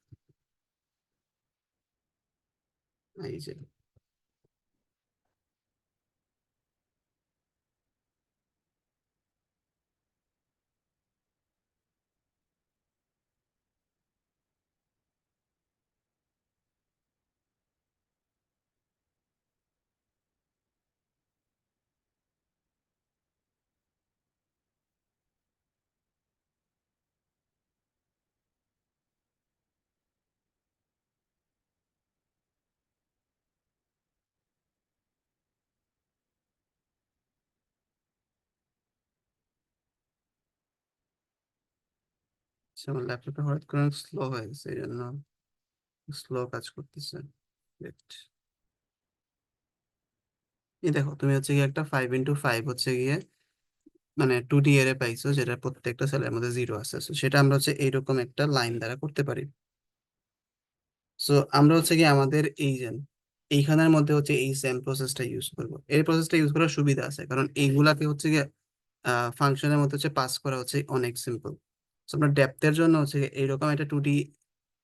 I J. আমার ল্যাপটপে হঠাৎ করে স্লো হয়ে গেছে, এই জন্য স্লো কাজ করতেছে। Wait. এই দেখো, তুমি হচ্ছে গিয়ে একটা 5 × 5 হচ্ছে গিয়ে মানে 2D এর পাইছো, যেটা প্রত্যেকটা সেলের মধ্যে 0 আছে। So, সেটা আমরা হচ্ছে এইরকম একটা লাইন দ্বারা করতে পারি। সো আমরা হচ্ছে কি আমাদের এই যে এইখানের মধ্যে হচ্ছে এই সেম প্রসেসটা ইউজ করব। এই প্রসেসটা ইউজ করার সুবিধা আছে, কারণ এইগুলাকে হচ্ছে গিয়ে ফাংশনের মধ্যে হচ্ছে পাস করা হচ্ছে অনেক সিম্পল। সো আমরা ডেপথের জন্য হচ্ছে গিয়ে এইরকম একটা 2D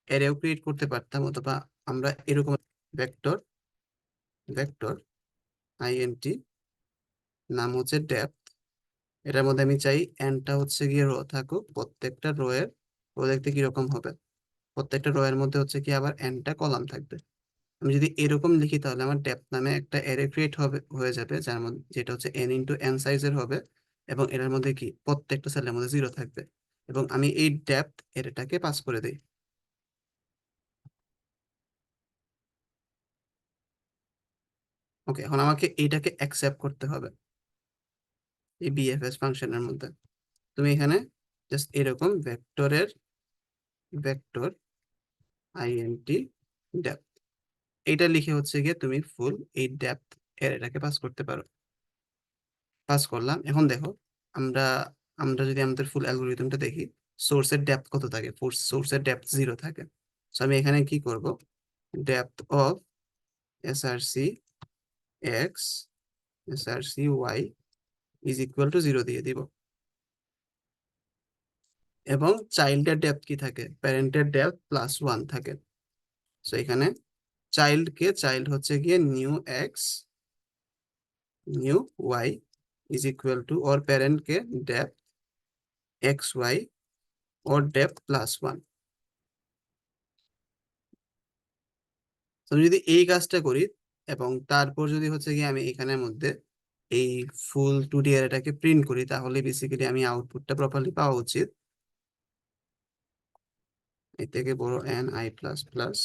অ্যারেও ক্রিয়েট করতে পারতাম, অথবা আমরা এরকম ভেক্টর ভেক্টর আইএনটি নাম হচ্ছে ডেপথ, এটার মধ্যে আমি চাই এনটা হচ্ছে গিয়ে রো থাকুক, প্রত্যেকটা রো এর রো দেখতে কিরকম হবে? প্রত্যেকটা রো এর মধ্যে হচ্ছে কি আবার এনটা কলাম থাকবে। আমি যদি এরকম লিখি, তাহলে আমার ডেপথ নামে একটা অ্যারে ক্রিয়েট হবে হয়ে যাবে, যার মধ্যে যেটা হচ্ছে n × n সাইজের হবে, এবং এটার মধ্যে কি প্রত্যেকটা সেলের মধ্যে 0 থাকবে, এবং আমি এই ডেপথ অ্যারেটাকে পাস করে দিই। ওকে, এখন আমাকে এইটাকে অ্যাকসেপ্ট করতে হবে এই বিএফএস ফাংশনের মধ্যে। তুমি এখানে জাস্ট এরকম ভেক্টর আইএনটি ডেপথ, এইটা লিখে হচ্ছে গিয়ে তুমি ফুল এই ডেপথ অ্যারেটাকে পাস করতে পারো। পাস করলাম। এখন দেখো, আমরা আমরা যদি আমাদের ফুল অ্যালগোরিদমটা দেখি, সোর্সের ডেপথ কত থাকে? সোর্সের ডেপথ 0 থাকে। তো আমি এখানে কি করব? Depth of SRC X SRC Y is equal to 0 দিয়ে দিব, এবং চাইল্ডের ডেপথ কি থাকে? প্যারেন্টের ডেপথ +1 থাকে। সো এখানে চাইল্ড হচ্ছে গিয়ে new X new Y is equal to, ওর প্যারেন্ট কে ডেপ এক্স ওয়াই ওর ডেপ +1। আমি যদি এই কাজটা করি এবং তারপর যদি হচ্ছে গিয়ে আমি এখানের মধ্যে এই ফুল 2D অ্যারেটাকে প্রিন্ট করি, তাহলে বেসিক্যালি আমি আউটপুটটা প্রপারলি পাওয়া উচিত। এর থেকে বড় এন আই প্লাস প্লাস,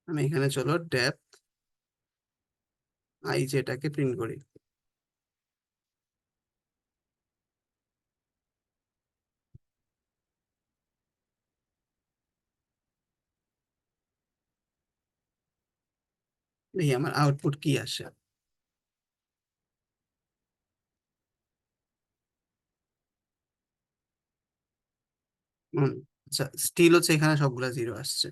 আমি এখানে চলো ডেপ আই যেটাকে প্রিন্ট করি। দেখি আমার আউটপুট কি আসে। হুম, আচ্ছা, স্টিল হচ্ছে এখানে সবগুলা জিরো আসছে।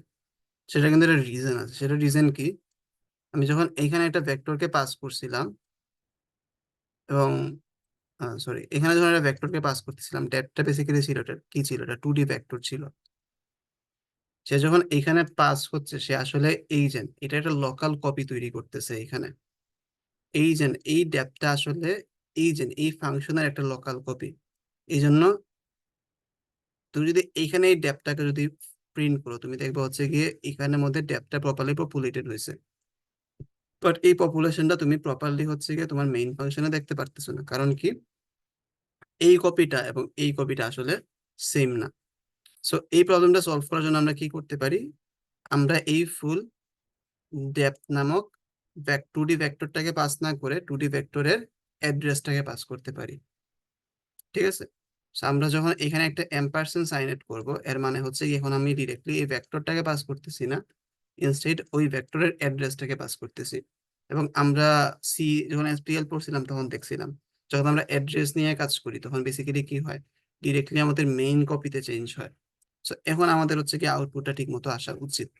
সেটা কিন্তু একটা রিজন আছে। সেটা রিজন কি, আমি যখন এইখানে একটা ভেক্টরকে পাস করছিলাম এবং সরি, এখানে যখন একটা ভেক্টরকে পাস করতেছিলাম, ডেপটা বেসিক্যালি ছিল, এটা কি ছিল, এটা 2D ভেক্টর ছিল। সে যখন এইখানে পাস হচ্ছে, সে আসলে এইজেন্ট, এটা একটা লোকাল কপি তৈরি করতেছে এখানে। এইজেন্ট, এই ডেপটা আসলে এইজেন্ট, এই ফাংশনের একটা লোকাল কপি। এই জন্য তুমি যদি এইখানে এই ডেপটাকে যদি প্রিন্ট করো, তুমি দেখবে হচ্ছে গিয়ে এখানের মধ্যে ডেপটা প্রপারলি পপুলেটেড হয়েছে। বাট এই পপুলেশনটা তুমি প্রপারলি হচ্ছে গিয়ে তোমার মেইন ফাংশনে দেখতে পারতেছো না। কারণ কি, এই কপিটা এবং এই কপিটা আসলে সেম না। সো এই প্রবলেমটা সলভ করার জন্য আমরা কি করতে পারি, আমরা এই ফুল ডেপথ নামক 2D ভেক্টরটাকে পাস না করে 2D ভেক্টরের অ্যাড্রেসটাকে পাস করতে পারি। ঠিক আছে। So আমরা যখন এখানে একটা এম্পারসেন্ট সাইন এড করবো, এর মানে হচ্ছে কি, এখন আমি ডিরেক্টলি এই ভেক্টরটাকে পাস করতেছি না, ইনস্টেড ওই ভেক্টরের অ্যাড্রেসটাকে পাস করতেছি। এবং আমরা সি যখন এসপিএল পড়ছিলাম তখন দেখছিলাম, যখন আমরা অ্যাড্রেস নিয়ে কাজ করি তখন বেসিক্যালি কি হয়, ডিরেক্টলি আমাদের মেইন কপিতে চেঞ্জ হয়। সো এখন আমাদের হচ্ছে কি আউটপুটটা ঠিক মতো আসা উচিত।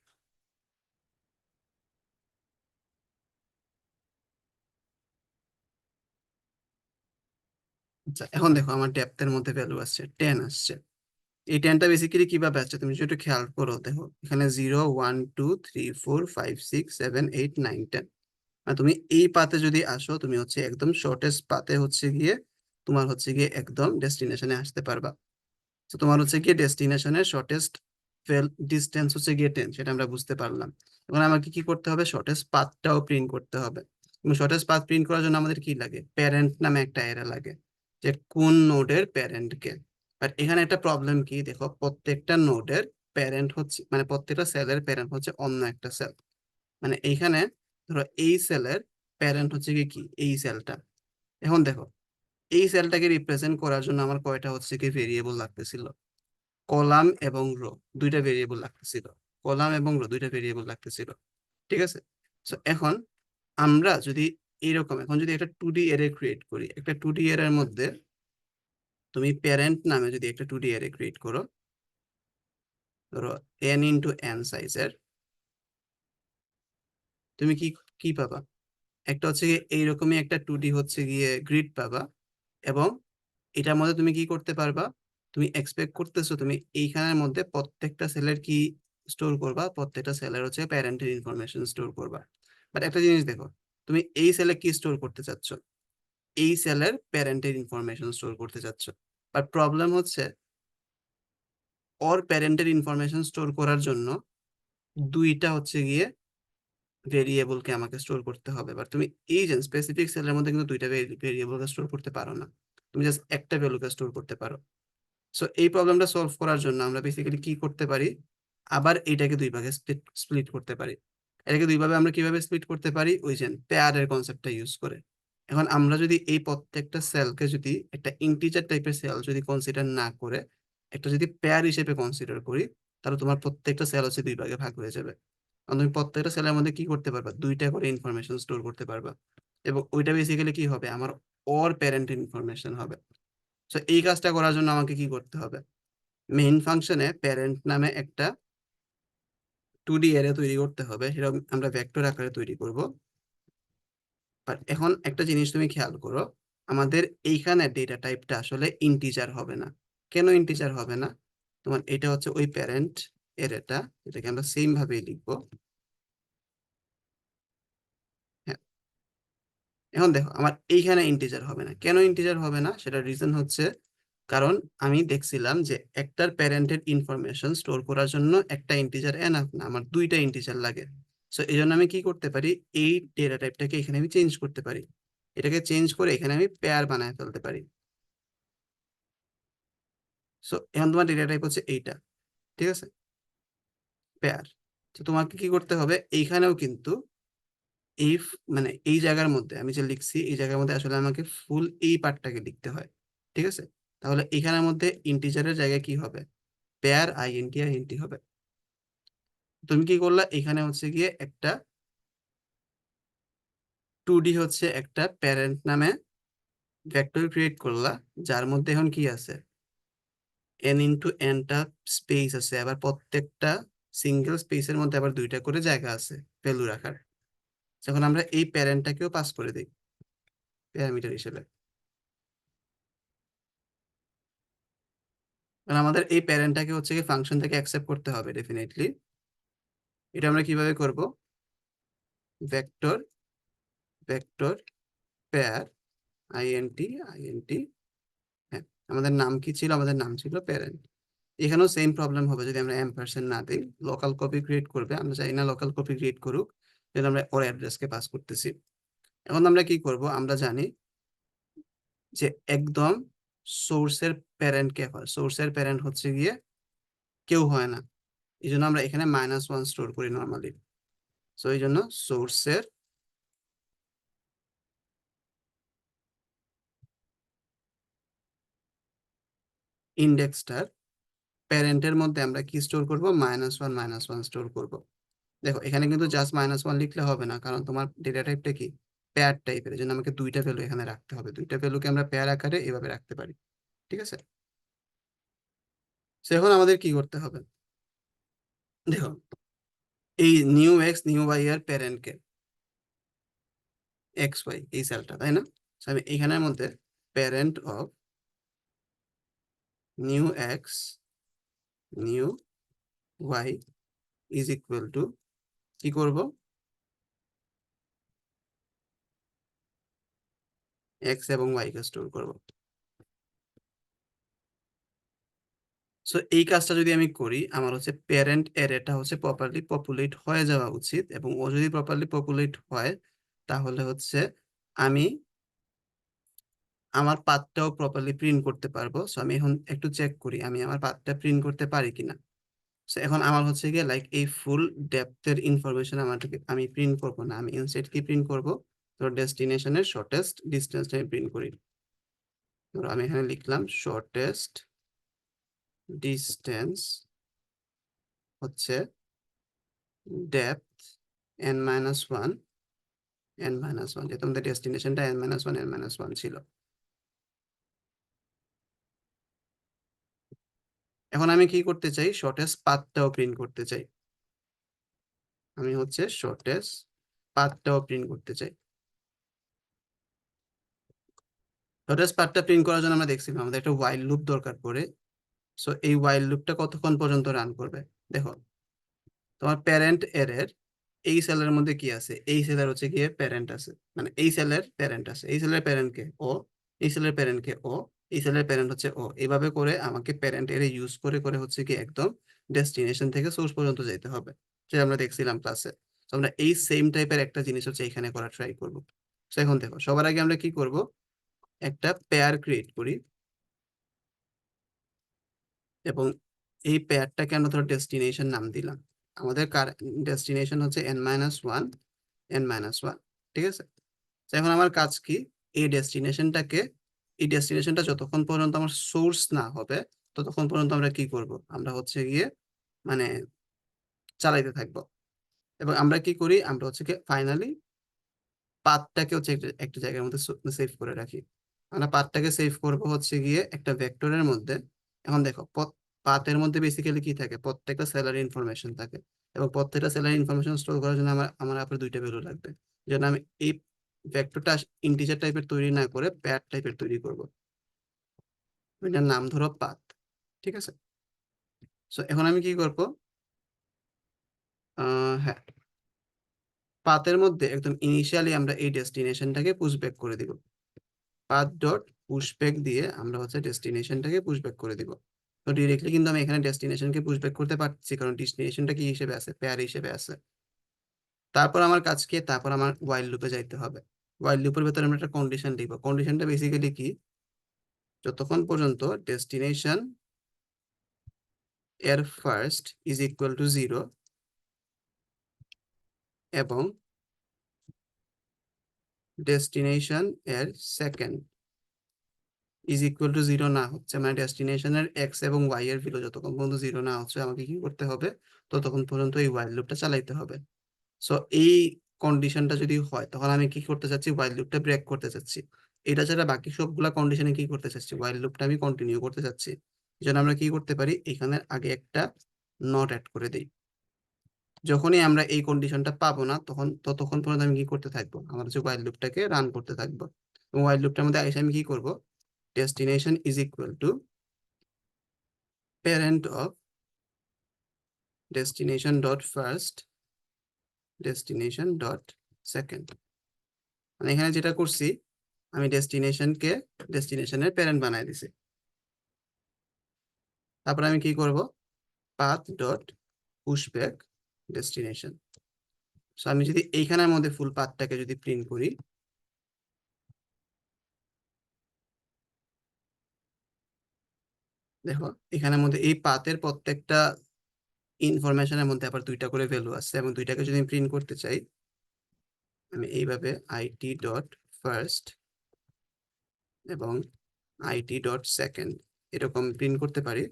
আচ্ছা, এখন দেখো আমার ডেপথের মধ্যে ভ্যালু আসছে 10 আসছে। এই 10টা বেসিক্যালি কিভাবে আসছে তুমি যদি একটু খেয়াল করো, দেখো এখানে 0 1 2 3 4 5 6 7 8 9 10। আর তুমি এই পাতে যদি আসো, তুমি হচ্ছে একদম শর্টেস্ট পাতে হচ্ছে গিয়ে তোমার হচ্ছে গিয়ে একদম ডেস্টিনেশনে আসতে পারবা। তো তোমার হচ্ছে গিয়ে ডেস্টিনেশনের শর্টেস্ট ডিস্টেন্স হচ্ছে গিয়ে 10, সেটা আমরা বুঝতে পারলাম। এখন আমাকে কি করতে হবে, শর্টেস্ট পাথটাও প্রিন্ট করতে হবে। এবং শর্টেস্ট পাথ প্রিন্ট করার জন্য আমাদের কি লাগে, প্যারেন্ট নামে একটা অ্যারে লাগে, যে কোন নোডের প্যারেন্ট কে। বাট এখানে একটা প্রবলেম কি, দেখো প্রত্যেকটা নোডের প্যারেন্ট হচ্ছে, মানে প্রত্যেকটা সেলের প্যারেন্ট হচ্ছে অন্য একটা সেল। মানে এইখানে ধরো এই সেলের প্যারেন্ট হচ্ছে কি কি এই সেলটা। এখন দেখো এই সেলটাকে রিপ্রেজেন্ট করার জন্য আমার কয়টা হচ্ছে কি ভেরিয়েবল লাগতেছিল, কলাম এবং রো দুইটা ভেরিয়েবল লাগতেছিল। কলাম এবং রো দুইটা ভেরিয়েবল লাগতেছিল। ঠিক আছে। তো এখন আমরা যদি এইরকম, এখন যদি একটা 2D অ্যারে ক্রিয়েট করি, একটা 2D অ্যারের মধ্যে তুমি প্যারেন্ট নামে যদি একটা 2D অ্যারে ক্রিয়েট করো, ধরো n x n সাইজের, তুমি কি কি পাবা, একটা হচ্ছে গিয়ে এইরকমই একটা 2D হচ্ছে গিয়ে গ্রিড পাবা। এবং এটার মধ্যে তুমি কি করতে পারবা, তুমি এক্সপেক্ট করতেছো তুমি এইখানের মধ্যে প্রত্যেকটা সেলের কি স্টোর করবা, প্রত্যেকটা সেলের হচ্ছে প্যারেন্টের ইনফরমেশন স্টোর করবা। বাট একটা জিনিস দেখো, তুমি এই সেলে কি স্টোর করতে চাচ্ছ, এই সেলের প্যারেন্টের ইনফরমেশন স্টোর করতে চাচ্ছ। বাট প্রবলেম হচ্ছে, ওর প্যারেন্টের ইনফরমেশন স্টোর করার জন্য দুইটা হচ্ছে গিয়ে ভেরিয়েবলকে আমাকে স্টোর করতে হবে। এবার তুমি এই যে স্পেসিফিক সেলের মধ্যে কিন্তু দুইটা ভেরিয়েবলকে স্টোর করতে পারো না, তুমি জাস্ট একটা ভ্যালুকে স্টোর করতে পারো। সো এই প্রবলেমটা সলভ করার জন্য আমরা বেসিক্যালি কি করতে পারি, আবার এইটাকে দুই ভাগে স্প্লিট করতে পারি। এটাকে দুই ভাবে আমরা কিভাবে স্প্লিট করতে পারি, ওই যে পেয়ারের কনসেপ্টটা ইউজ করে। এখন আমরা যদি এই প্রত্যেকটা সেলকে যদি একটা ইন্টিজার টাইপের সেল যদি কনসিডার না করে একটা যদি পেয়ার হিসেবে কনসিডার করি, তাহলে তোমার প্রত্যেকটা সেল হচ্ছে দুই ভাগে ভাগ হয়ে যাবে। কারণ তুমি প্রত্যেকটা সেলের মধ্যে কি করতে পারবা, দুইটা করে ইনফরমেশন স্টোর করতে পারবা। এবং ওইটা বেসিক্যালি কি হবে, আমার ওর প্যারেন্ট ইনফরমেশন হবে। তো এই কাজটা করার জন্য আমাকে কি করতে হবে, মেইন ফাংশনে প্যারেন্ট নামে একটা 2D অ্যারে তৈরি করতে হবে, সেটা আমরা ভেক্টর আকারে তৈরি করব। আর এখন একটা জিনিস তুমি খেয়াল করো, আমাদের এইখানে ডেটা টাইপটা আসলে ইন্টিজার হবে না। কেন ইন্টিজার হবে না? তোমার এটা হচ্ছে ওই প্যারেন্ট অ্যারেটা, এটাকে আমরা সেম ভাবেই লিখবো। হ্যাঁ, এখন দেখো আমার এইখানে ইন্টিজার হবে না। কেন ইন্টিজার হবে না সেটার রিজন হচ্ছে, কারণ আমি দেখছিলাম যে একটার প্যারেন্টের ইনফরমেশন স্টোর করার জন্য একটা ইন্টিজার এনাফ না, আমার দুইটা ইন্টিজার লাগে। সো এই জন্য আমি কি করতে পারি, এই ডেটা টাইপটাকে এখানে আমি চেঞ্জ করতে পারি। এটাকে চেঞ্জ করে এখানে আমি পেয়ার বানায় ফেলতে পারি। সো এখন তোমার ডেটা টাইপ হচ্ছে এইটা, ঠিক আছে, পেয়ার। তো তোমাকে কি করতে হবে, এইখানেও কিন্তু এই মানে এই জায়গার মধ্যে আমি যে লিখছি এই জায়গার মধ্যে আসলে আমাকে ফুল এই পার্টটাকে লিখতে হয়, ঠিক আছে। তাহলে এখানের মধ্যে ইন্টিজারের জায়গায় কি হবে, পেয়ার আইএনটি আইএনটি হবে। তুমি কি করলা, এখানে হচ্ছে গিয়ে একটা 2D হচ্ছে একটা প্যারেন্ট নামে ভেক্টর ক্রিয়েট করলা, যার মধ্যে এখন কি আছে, n×nটা স্পেস আছে, আবার প্রত্যেকটা সিঙ্গেল স্পেসের মধ্যে আবার দুইটা করে জায়গা আছে ভ্যালু রাখার। যখন আমরা এই প্যারেন্টটাকেও পাস করে দিই প্যারামিটার হিসেবে, কারণ আমাদের এই প্যারেন্টটাকে হচ্ছে কি ফাংশন থেকে অ্যাকসেপ্ট করতে হবে ডেফিনেটলি। এটা আমরা কিভাবে করব, vector vector pair int int. হ্যাঁ, আমাদের নাম কি ছিল, আমাদের নাম ছিল প্যারেন্ট। এখানেও সেম প্রবলেম হবে যদি আমরা এম্পারসেন্ট না দিই, লোকাল কপি ক্রিয়েট করবে, আমরা চাই না লোকাল কপি ক্রিয়েট করুক, যেন আমরা ওর অ্যাড্রেসকে পাস করতেছি। এখন আমরা কি করব, আমরা জানি যে একদম সোর্সের প্যারেন্ট কে হয়, সোর্সের প্যারেন্ট হচ্ছে গিয়ে কেউ হয় না। এই জন্য আমরা এখানে -1 স্টোর করি নর্মালি। সো এই জন্য সোর্সের ইন্ডেক্সটার প্যারেন্টের মধ্যে আমরা কি স্টোর করব, -1 স্টোর করব। দেখো এখানে কিন্তু জাস্ট -1 লিখলে হবে না, কারণ তোমার ডেটা টাইপটা কি, পেয়ার টাইপের, এই জন্য আমাকে দুইটা ভ্যালু এখানে রাখতে হবে। দুইটা ভ্যালুকে আমরা পেয়ার আকারে এভাবে রাখতে পারি, ঠিক আছে। তো এখন আমাদের কি করতে হবে, দেখো এই নিউ এক্স নিউ ওয়াই এর প্যারেন্টকে এক্স ওয়াই এই সেলটা, তাই না। So আমি এখানের মধ্যে parent of new X new Y is equal to কি করব, এক্স এবং ওয়াই কে স্টোর করব। সো এই কাজটা যদি আমি করি, আমার হচ্ছে প্যারেন্ট অ্যারেটা হচ্ছে প্রপারলি পপুলেট হয়ে যাওয়া উচিত, এবং ও যদি প্রপারলি পপুলেট হয় তাহলে হচ্ছে আমি আমার পাথটাও প্রপারলি প্রিন্ট করতে পারবো। সো আমি এখন একটু চেক করি আমি আমার পাথটা প্রিন্ট করতে পারি কিনা। সো এখন আমার হচ্ছে গিয়ে লাইক এই ফুল ডেপথের ইনফরমেশন আমাকে আমি প্রিন্ট করব না, আমি ইনস্টেড কি প্রিন্ট করব, তো ডেস্টিনেশনের শর্টেস্ট ডিস্টেন্সটা আমি প্রিন্ট করি। ধরো আমি এখানে লিখলাম শর্টেস্ট ডিস্টেন্স হচ্ছে ডেপথ n-1 n-1, যেহেতু আমাদের ডেস্টিনেশনটা n-1 n-1 ছিল। এখন আমি কি করতে চাই, শর্টেস্ট পাথটাও প্রিন্ট করতে চাই। আমি হচ্ছে শর্টেস্ট পাথটাও প্রিন্ট করতে চাই। শর্টেস্ট পাথটা প্রিন্ট করার জন্য আমরা দেখছিলাম আমাদের একটা while লুপ দরকার পড়ে। সো এই while লুপটা কতক্ষণ পর্যন্ত রান করবে, দেখো তোমার প্যারেন্ট এর এই সেলের মধ্যে কি আছে, এই সেলের হচ্ছে গিয়ে প্যারেন্ট আছে, মানে এই সেলের প্যারেন্ট আছে, এই সেলের প্যারেন্ট কে ও, এই সেলের প্যারেন্ট কে ও, এই সেলের প্যারেন্ট হচ্ছে ও, এইভাবে করে আমাকে প্যারেন্ট এর ইউজ করে করে হচ্ছে কি একদম ডেস্টিনেশন থেকে সোর্স পর্যন্ত যেতে হবে, যেটা আমরা দেখছিলাম ক্লাসে। তো আমরা এই সেম টাইপের একটা জিনিস হচ্ছে এখানে করা ট্রাই করবো। তো এখন দেখো সবার আগে আমরা কি করব, একটা পেয়ার ক্রিয়েট করি, এবং এই পেয়ারটাকে আমরা ধরো ডেস্টিনেশন নাম দিলাম। আমাদের ডেস্টিনেশন হচ্ছে n-1 n-1, ঠিক আছে। তো এখন আমার কাজ কি, এই ডেস্টিনেশনটাকে, এই ডেস্টিনেশনটা যতক্ষণ পর্যন্ত আমার সোর্স না হবে ততক্ষণ পর্যন্ত আমরা কি করব, আমরা হচ্ছে গিয়ে মানে চালাইতে থাকবো। এবং আমরা কি করি, আমরা হচ্ছে কি ফাইনালি পাথটাকে হচ্ছে একটা একটা জায়গার মধ্যে সেভ করে রাখি। আমরা পাথটাকে সেভ করব হচ্ছে গিয়ে একটা ভেক্টরের মধ্যে। এখন দেখো পাথের মধ্যে বেসিক্যালি কি থাকে, প্রত্যেকটা সেলারি ইনফরমেশন থাকে, এবং প্রত্যেকটা সেলারি ইনফরমেশন স্টোর করার জন্য আমার আমার আপনার দুইটা ভ্যালু লাগবে। যেন আমি এই ভেক্টরটা ইন্টিজার টাইপের তৈরি না করে প্যাড টাইপের তৈরি করব। এটার নাম ধরো পাথ। ঠিক আছে, সো এখন আমি কি করব, হ্যাঁ, পাথের মধ্যে একদম ইনিশিয়ালি আমরা এই ডেস্টিনেশনটাকে পুশ ব্যাক করে দিব। পাথ ডট পুশ ব্যাক দিয়ে আমরা হচ্ছে ডেস্টিনেশনটাকে পুশ ব্যাক করে দিব। তো ডিরেক্টলি কিন্তু আমি এখানে ডেস্টিনেশনকে পুশ ব্যাক করতে পারছি, কারণ ডেস্টিনেশনটা কি হিসেবে আছে, প্যার হিসেবে আছে। তারপর আমার কাজ কি, তারপর আমার ওয়াইল লুপে যাইতে হবে। ওয়াইল লুপের ভেতরে আমরা একটা কন্ডিশন লিখবো। কন্ডিশনটা বেসিক্যালি কি, যতক্ষণ পর্যন্ত ডেস্টিনেশন এর ফার্স্ট ইজ ইকুয়াল টু 0 এবং ডেস্টিনেশন এর সেকেন্ড ইজ ইকুয়াল টু 0 না হচ্ছে, মানে ডেস্টিনেশনের এক্স এবং ওয়াই এর ভ্যালু যতক্ষণ পর্যন্ত 0 না হচ্ছে, আমাকে কি করতে হবে, ততক্ষণ পর্যন্ত এই ওয়াইল লুপটা চালাইতে হবে। সো এই কন্ডিশনটা যদি হয়, তখন আমি কি করতে চাচ্ছি, ওয়াইল লুপটা ব্রেক করতে চাচ্ছি। এটা ছাড়া বাকি সবগুলা কন্ডিশনে কি করতে চাচ্ছি, ওয়াইল লুপটা আমি কন্টিনিউ করতে চাচ্ছি। এই জন্য আমরা কি করতে পারি, এখানে আগে একটা নট অ্যাড করে দিই। যখনই আমরা এই কন্ডিশনটা পাবো না, তখন ততক্ষণ পর্যন্ত আমি কি করতে থাকবো, আমার হচ্ছে ওয়াইল লুপটাকে রান করতে থাকবো। এবং ওয়াইল লুপটার মধ্যে এসে আমি কি করব, destination is equal two parent of destination dot first destination dot second. মানে এখানে যেটা করছি, আমি ডেস্টিনেশনের প্যারেন্ট বানাই দিছি। তারপর আমি কি করব, path dot push back destination. So আমি যদি এইখানের মধ্যে ফুল পাথটাকে যদি প্রিন্ট করি, দেখো এখানের মধ্যে এই পাথের প্রত্যেকটা ইনফরমেশনের মধ্যে আবার দুইটা করে ভ্যালু আছে, এবং দুইটাকে যদি প্রিন্ট করতে চাই, আমি এইভাবে আইটি ডট ফার্স্ট এবং আইটি ডট সেকেন্ড এরকম প্রিন্ট করতে পারি।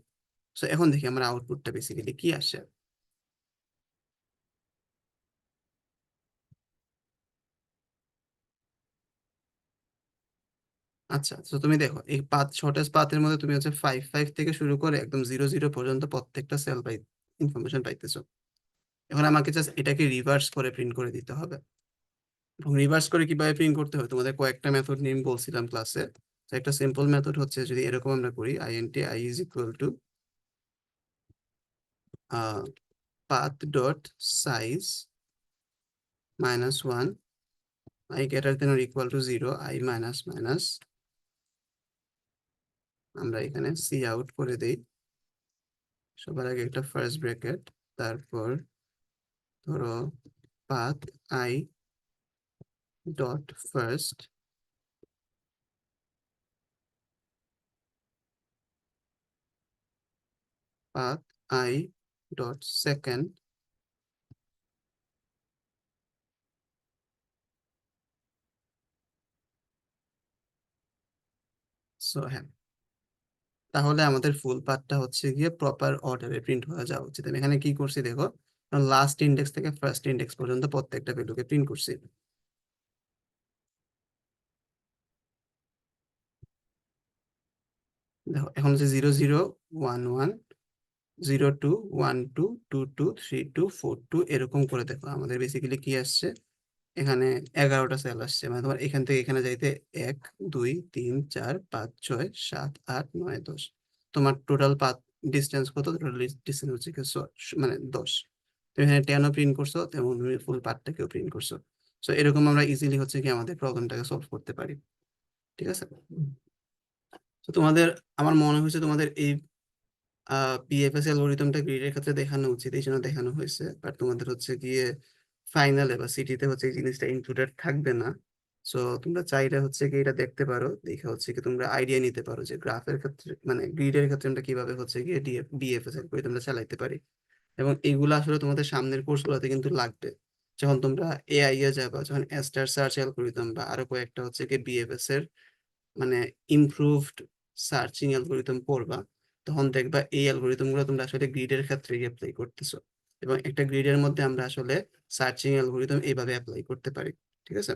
সো এখন দেখি আমার আউটপুটটা বেসিক্যালি কি আসে। আচ্ছা, তো তুমি দেখো এই পাথ, শর্টেস্ট পাথের মধ্যে তুমি হচ্ছে 5 5 থেকে শুরু করে একদম 0 0 পর্যন্ত প্রত্যেকটা সেল বাই ইনফরমেশন পাইতেছো। এখন আমাকে জাস্ট এটাকে রিভার্স করে প্রিন্ট করে দিতে হবে। এবং রিভার্স করে কিভাবে প্রিন্ট করতে হবে, তোমাদের কয়েকটা মেথড নিয়ে আমি বলছিলাম ক্লাসে। তো একটা সিম্পল মেথড হচ্ছে, যদি এরকম আমরা করি int I is equal two path dot size -1 I greater than or equal to 0 I minus minus, আমরা এখানে সি আউট করে দেই। সবার আগে একটা ফার্স্ট ব্র্যাকেট, তারপর ধরো path I dot first path I dot second, so হ্যাঁ, তাহলে আমাদের ফুল পাথটা হচ্ছে গিয়ে প্রপার অর্ডারে প্রিন্ট হয়ে যাওয়া উচিত। আমি এখানে কি করছি দেখো, লাস্ট ইন্ডেক্স থেকে ফার্স্ট ইন্ডেক্স পর্যন্ত প্রত্যেকটা ভ্যালুকে প্রিন্ট করছি। দেখো এখন হচ্ছে 0 0 1 1 0 2 1 2 2 2 3 2 4 2 এরকম করে দেখো আমাদের বেসিক্যালি কি আসছে, এখানে 11টা সেল আসছে। মানে তোমার এখান থেকে এখানে যাইতে 1 2 3 4 5 6 7 8 9 10, তোমার টোটাল পাথ ডিস্টেন্স কত, টোটাল ডিস্টেন্স হচ্ছে কি মানে 10। তুমি এখানে 10ও প্রিন্ট করছো, তেমন তুমি ফুল পাথটাকেও প্রিন্ট করছো। সো এরকম আমরা ইজিলি হচ্ছে কি আমাদের প্রবলেমটাকে সলভ করতে পারি। ঠিক আছে, তো তোমাদের, আমার মনে হয়েছে তোমাদের এই পিএফএস অ্যালগোরিদমটা গ্রিডের ক্ষেত্রে দেখানো উচিত, এই জন্য দেখানো হয়েছে। বাট তোমাদের হচ্ছে গিয়ে ফাইনালে বা সিটিতে হচ্ছে এই জিনিসটা ইনক্লুডেড থাকবে না। সো তোমরা চাইলে হচ্ছে কি এটা দেখতে পারো, দেখে হচ্ছে কি তোমরা আইডিয়া নিতে পারো যে গ্রাফের ক্ষেত্রে মানে গ্রিডের ক্ষেত্রে আমরা কিভাবে হচ্ছে গিয়ে বিএফএস অ্যালগোরিদমটা চালাইতে পারি। এবং এগুলো আসলে তোমাদের সামনের কোর্সগুলোতে কিন্তু লাগবে। যখন তোমরা এআই এ যাবা, যখন স্টার সার্চ অ্যালগোরিদম বা আরো কয়েকটা হচ্ছে কি বিএফএস এর মানে ইমপ্রুভড সার্চিং অ্যালগোরিদম পড়বা, তখন দেখবা এই অ্যালগোরিদম গুলো তোমরা আসলে গ্রিডের ক্ষেত্রে অ্যাপ্লাই করতেছো। এবং একটা গ্রিডের মধ্যে আমরা আসলে সার্চিং অ্যালগোরিদম এইভাবে অ্যাপ্লাই করতে পারি। ঠিক আছে,